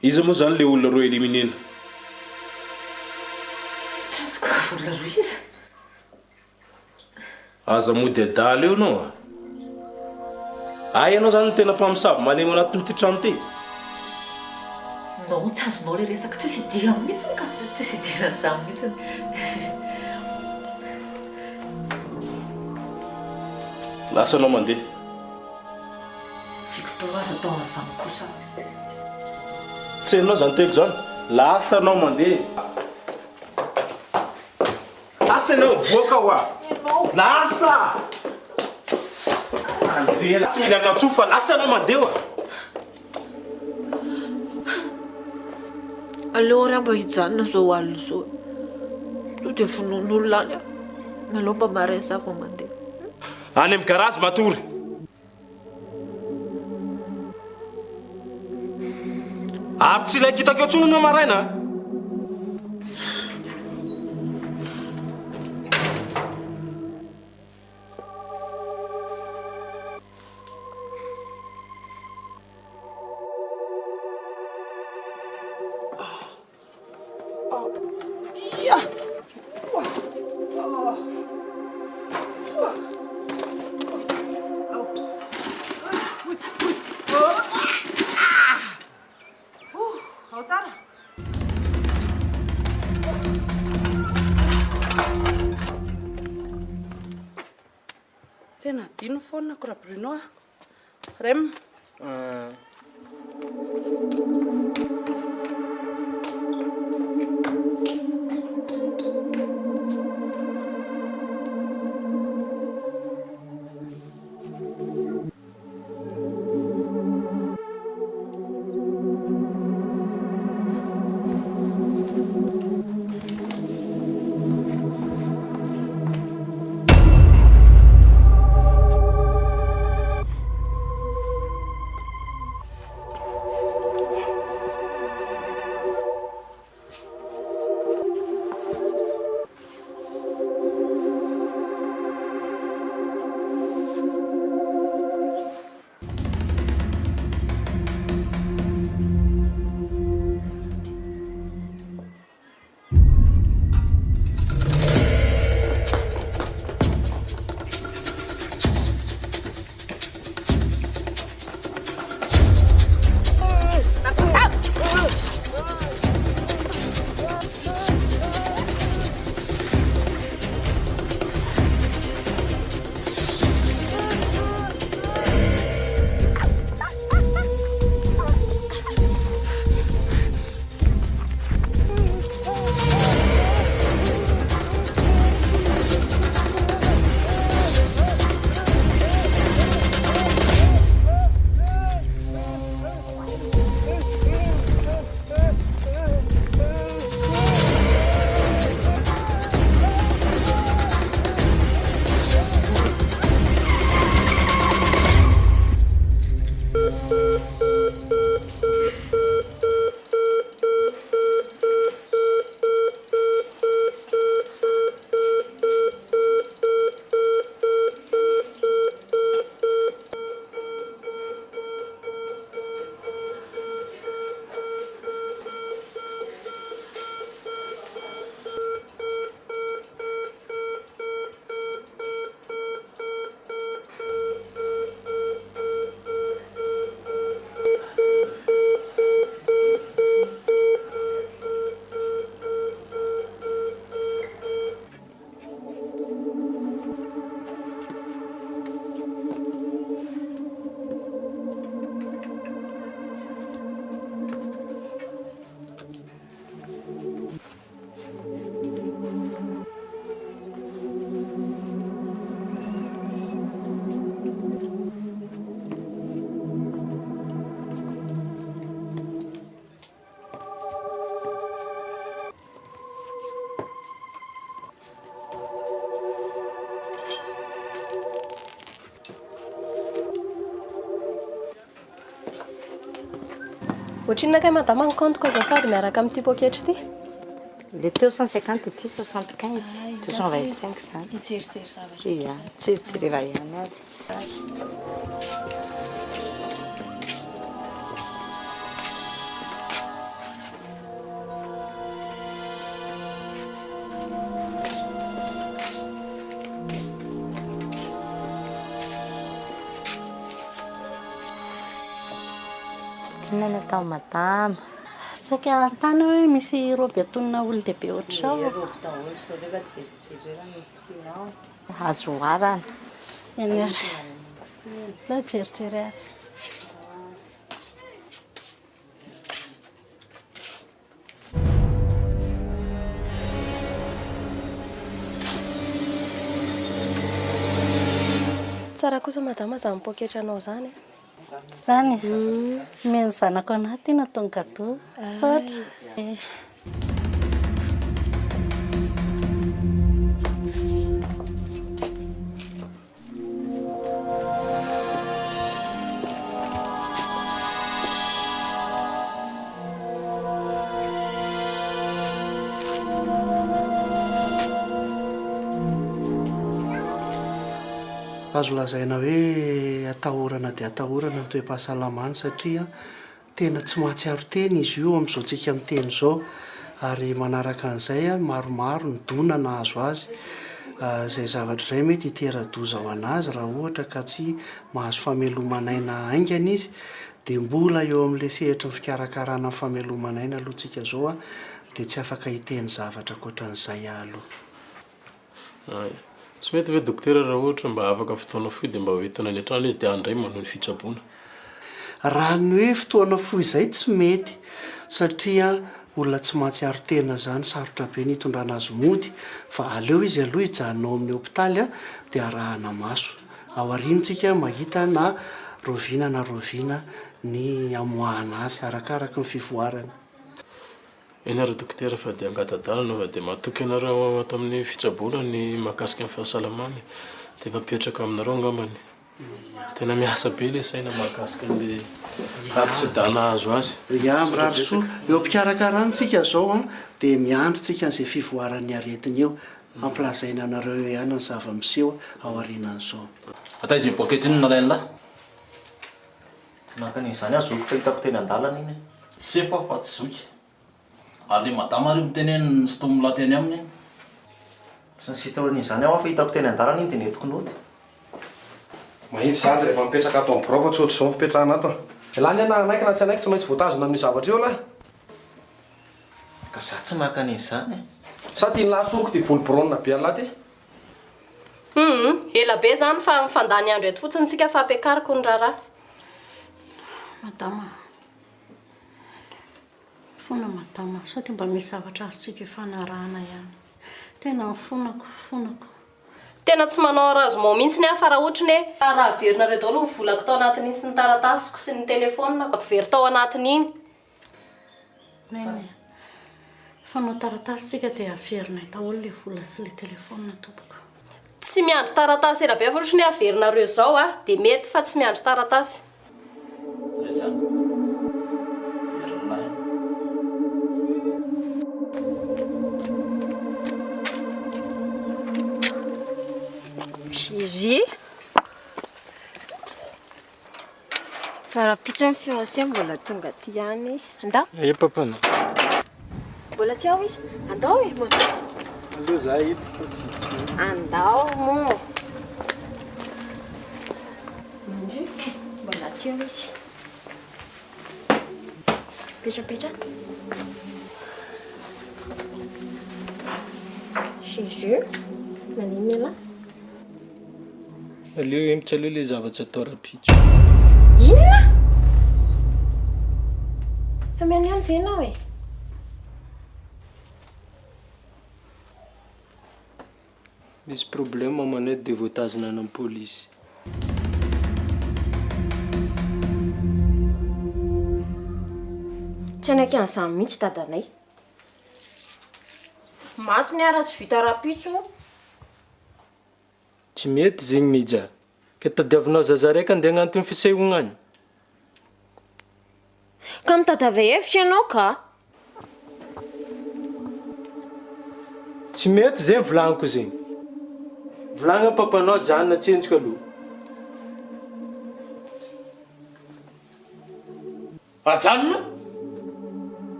izy moa zany le olona roa eliminena tazoko olona roa izy aza mody adala eo anao ay ianao zany tena mpamosavy malemo anatin'ity trano ty non tsy azonao le resaka tsisy idirany mihitsy ka tsisy idirany za mihitsy lasa anao mandeha Victor aza atao an'izany kosa tsy hainao zany teko zany lasa anao mandeha asa anao voaka hoa lasa Andrea tsy mila anatsoa fa lasa anao mandeha hoa aleo ry mba hijanona zao alina zao so dia vonon'olona any malao mba marin za vao mandeha any amin'ny garazy matory ary tsy ilay kitako eo tsony anao maraina tena dino foana ko raha Bruno a rem Ohatrinona kay madama ny compte koa azafady miaraka amin'ity poketra ity. Le 250 ity 75 225 zany. Ijerijery zavatra. Ia, tserijereva ihany ary. Inona no atao madama? Saika antany hoe misy roby atonina olon-dehibe ohatrao. Roby daholo sao rehefa jerijerera misy tianao. Azo oharana. Eny ary. La jerijery ary. Tsara kosa madama zany poketra anao zany. Zany meny zanako anaty na tonga do satra. Azo lazaina hoe atahorana dia atahorana ny toe-pahasalamana satria tena tsy mahatsiaro teny izy io amin'izao tsika miteny izao ary manaraka an'izay maromaro ny donana azo azy izay zavatra izay mety hitera-doza ho anazy raha ohatra ka tsy mahazo famelomanaina aingana izy dia mbola eo amin'ilay sehatra ny fikarakarana famelomanaina aloha tsika izao dia tsy afaka hiteny zavatra ankoatran'izay aloha. Tsy mety hoe dokotera raha ohatra mba afaka fotoana fohy dia mba hoentina any an-trano izy dia andray manao ny fitsaboana. Raha ny hoe fotoana fohy izay tsy mety satria olona tsy mahatsiaro tena zany sarotra be ny hitondrana azy mody fa aleo izy aloha hijanonao amin'ny hopitaly dia arahana maso. Ao aoriantsika mahita na roviana ny amoahana azy arakaraka ny fivoarany. Eny ary dokotera fa dia angatadalana fa dia matoky ianareo ato amin'ny fitsaboana ny mahakasika ny fahasalamana dia efa mipetraka aminareo angambany. Tena miasa be ilay saina mahakasika ilay aksidana azo azy. Ia, mirary soa eo am-pikarakarana zao dia miandry tsika an'izay fivoaran'ny aretina eo ampilazaina anareo ihany ny zava-miseho ao aorianan'izao. Ata izy poketra iny nalainy lahy. Tsy nakan'izany azoko fa hitako teny an-dalana iny. Sefa fa tsy zoky. Ary madama ary miteneny sy tombola teny aminy iny. Sy nisita oran'izany aho fa hitako teny an-dalana iny dia netiko noty. Mahitsy zany rehefa mipetraka ato amin'ny borao tsy ohatr'izao fipetrahana ato. Lany ana anaiky na tsy anaiky tsy maintsy voatazona amin'ny zavatra eo lahy. Ka za tsy makan'izany. Sa tiany lasoko ty volo-borona be alaty? Ela be zany fa mifandany andro eto fotsiny tsika fa ampiakariko ny raharaha. Madama. Fona madama, sao dia mba misy zavatra azontsika hifanarahana ihany. Tena mifonako. Tena tsy manao razo mihitsy ny fa raha ohatra ny raha averinareo daholo ny volako tao anatin'iny sy ny taratasiko sy ny telefônina very tao anatin'iny. Nene. Fanao taratasy tsika dia averinay daholo ilay vola sy ilay telefônina tompoko. Tsy miandry taratasy ela be fa ohatra ny averinareo zao dia mety fa tsy miandry taratasy. Ry fa raha pitso ny fiancé mbola tonga ty ihany izy. Andao? Papana. Mbola tsy ao izy? Andao e, mbola tsy. Allo za hito fa tsy hitsy. Andao mo. Mandrisy, mbola tsy ao izy. Petrapetra. Jésus, manino la? Aleo hemitra aleo ilay zavatsy atao rapitso. Inona? Fa miany ihany ve ianao e? Misy problème amanay dia voatazona any amin'ny polisy. Tsy anaiky an'izany mihitsy dadanay. Maty ny ara tsy vita rapitso. Tsy mety zegny mija. Ka tadiavinao zaza raika andeha agnantony fisehognany. ka mitady hevitra ianao ka tsy mety zegny volagniko zegny volagna papanao janona tsenjika aloha ajanona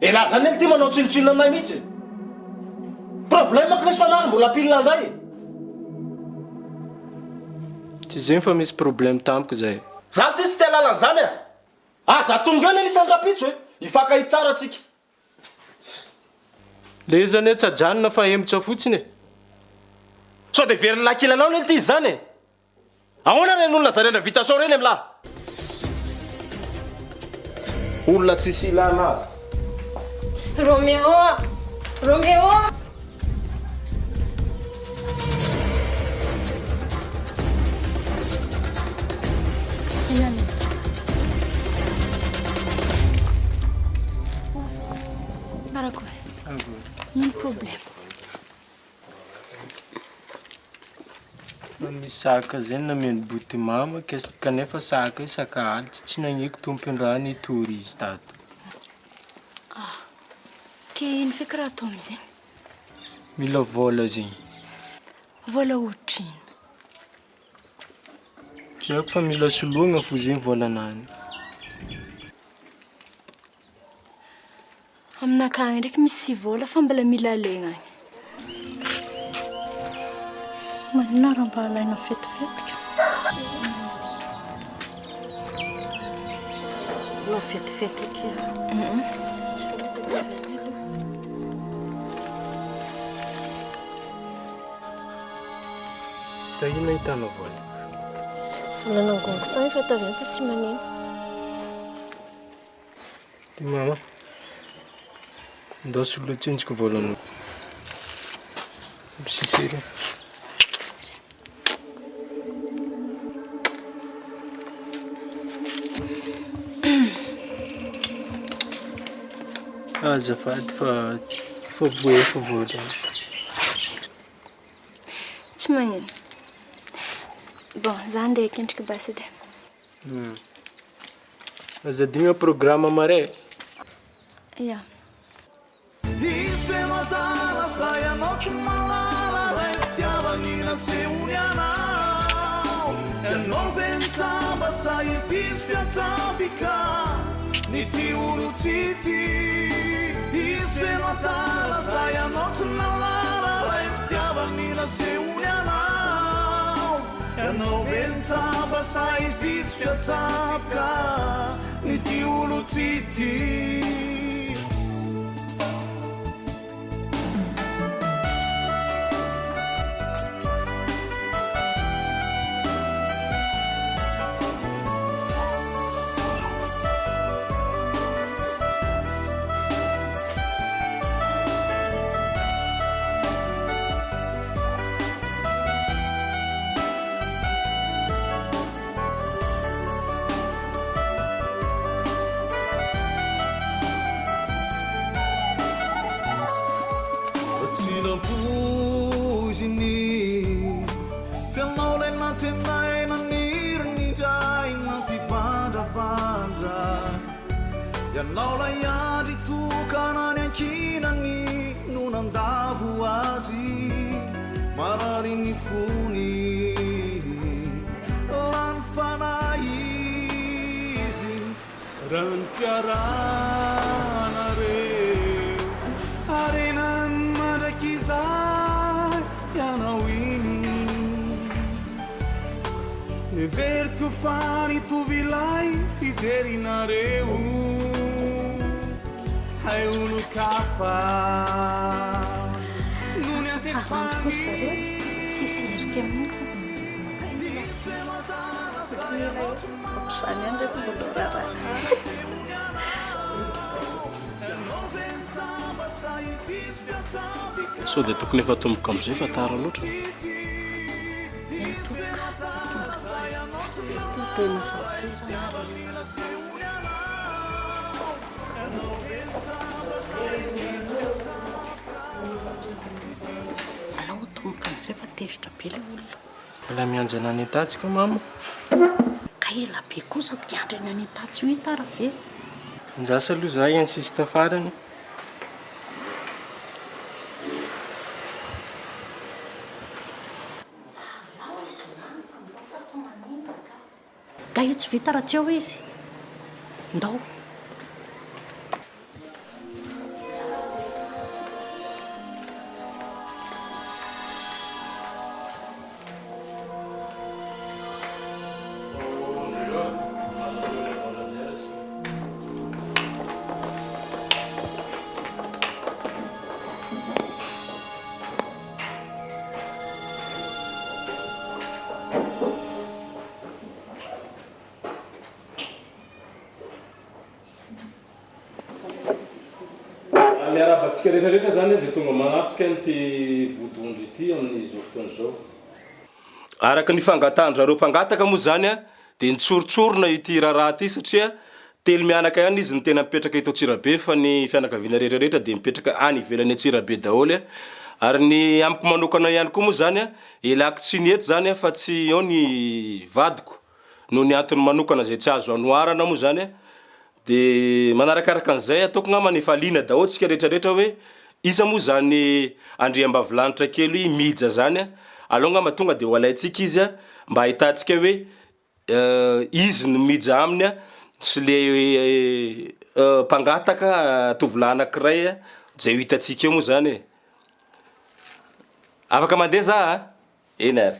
elahy zany ely ty manao tsinotsinona anay mihitsy problème ka resy fanary mbola apilina andray tsy zegny fa misy problème tampoka zay za ty tsy tia lalan'izany za tonga eo nisandrapitso ifakahit tsara atsika le zany hoe tsy ajanona fa emotsa fotsiny sao de very lakilanao nely ty izy zany ahoana reny olona zarena vitation reny amlahy olona tsisy ilana azy Romeo Romeo Marakory. Ino problème? Misy saka zegny nameno boty mama kanefa saka saka alitra tsy nagniko tompon-draha nitory izy tato. Ke ino feky raha atao am'zegny? Mila vola zegny. Vola ohatrino? Tsy haiko fa mila soloagna fo zegny volanany. Aminakagny ndraiky misy vola fa mbola mila legna agny. Manina raha mba alaina fetifitika. Lo fetifitika. Ta ino hitanao vola? Volana ngongo tany fa tavy fa tsy maneno. Ty mama. Ndao solo tsenjika volanao. Sisiri. Azafady fa vola. Tsy magnino. Bon, za andeha akendriky basy edy. Aza digna programma mare. Ia. Isfeno atala sai anao tsy malala ray fitiavany nasehoany anao ianao ventsamba sa izy diso fiatsampy ka ny ty olo tsy ty isfeno atala sai anao tsy malala ray fitiavany nasehoany anao ianao ventsamba sa izy diso fiatsampy ka ny ty olo tsy ty Ianao la iadry tokanany ankinany no nandavo azy marary ny fony lany fanahy izy raha ny fiarana reo arenany mandraky izay ianao iny everiko fa nitovylay fijerinareo hai olo kafa non Tsahantiko zareo tsisy herika mihitsy. Ohatr'izany ihany reto mbola raharaha. sao dia tokony efa tomboka amin'izay fa tara loatra Tena sautera. Anao tomboka amin'izay fa tezitra be ilay olona. Mbola miandry anany tatsika mama. Ka ela be kosa diandry any tatsy ho hita raha ve. Nzasa aloha za insiste farany. Ka io tsy vita raha tsy eo izy. Ndao. Miarabantsika rehetrarehetra zany zay tonga manatrika nyty vodondry ity amin'izao fotoana zao. Araka ny fangatandrareo mpangataka moa zany a dia nitsorotsorona ity raharaha ty satria telo mianaka ihany izy ny tena mipetraka eto Antsirabe fa ny fianakaviana rehetrarehetra dia mipetraka any ivelany Antsirabe daholo ary ny amiko manokana ihany koa moa zany a ilako tsy ny eto zany fa tsy eo ny vadiko noho ny antony manokana zay tsy azo anoharana moa zany dia manarakaraka an'izay ataoko ngamba efa liana daholo tsika rehetrarehetra hoe iza moa zany andriambavilanitra kely mija zany alao ngamba tonga dia ho alaitsika izy mba ahitantsika hoe izy no mija aminy sy le mpangataka tovolahy anankiray zay ho hitantsika eo moa zany afaka mandeha za eny ary.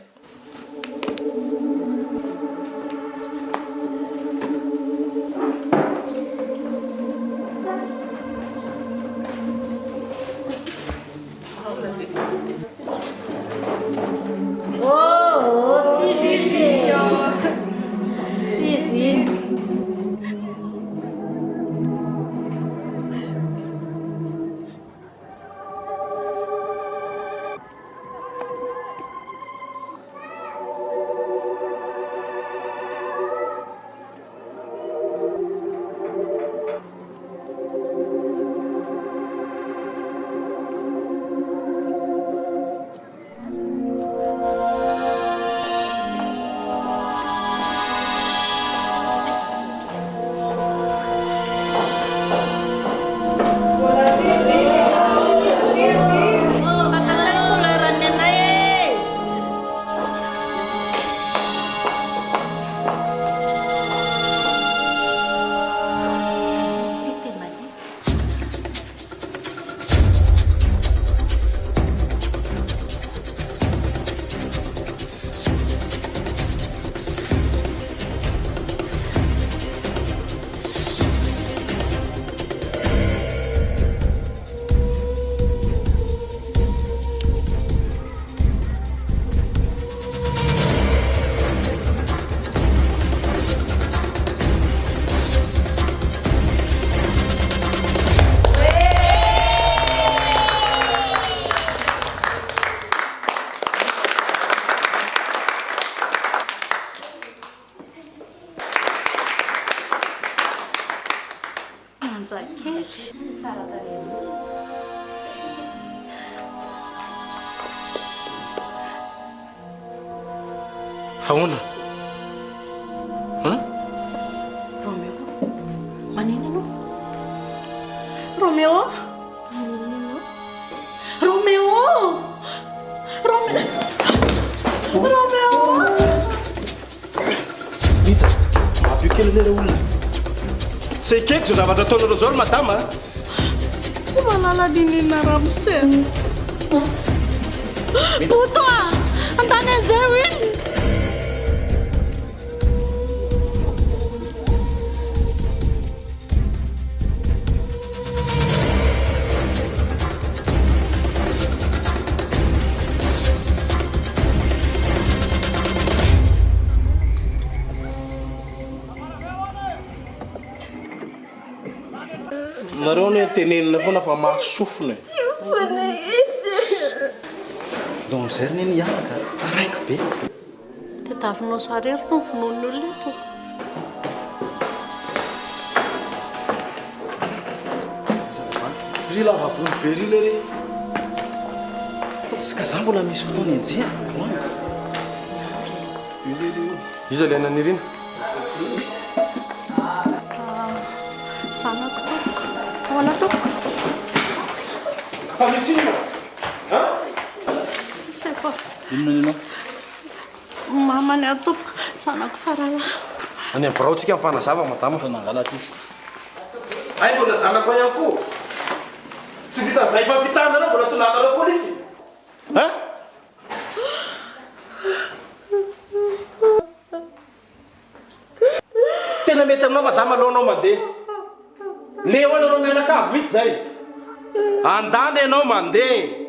Fahoana? Romeo, manino ianao? Romeo? Manino ianao? Romeo! Romeo! Mita, mampio kely lera olona. Tsy ekeko zay zavatra ataonareo zao madama. Tsy malala ninina ramose. Poto antany an'izay hoy. Nareo ny tenenina foana fa mahasofina. Donc zay neny iaraka raiky be. Tetavinao sarery no vonoan'ny olona eto. Ry lava volo be ry le re. Ska za mbola misy fotoana enjea. Iza le ananirina? zanako tompoko ahoana tompoko fa misy inona say fa inona mamany atompoko zanako farala any am'biraotsika mifanazava madama nangala ty ay mbola zanako ihany koa tsy vitan'izay fa fitandana mbola tonanareo polisy tena mety aminao madama alohanao mandeha leo anareo mianakavy mihitsy zay andany ianao mandeha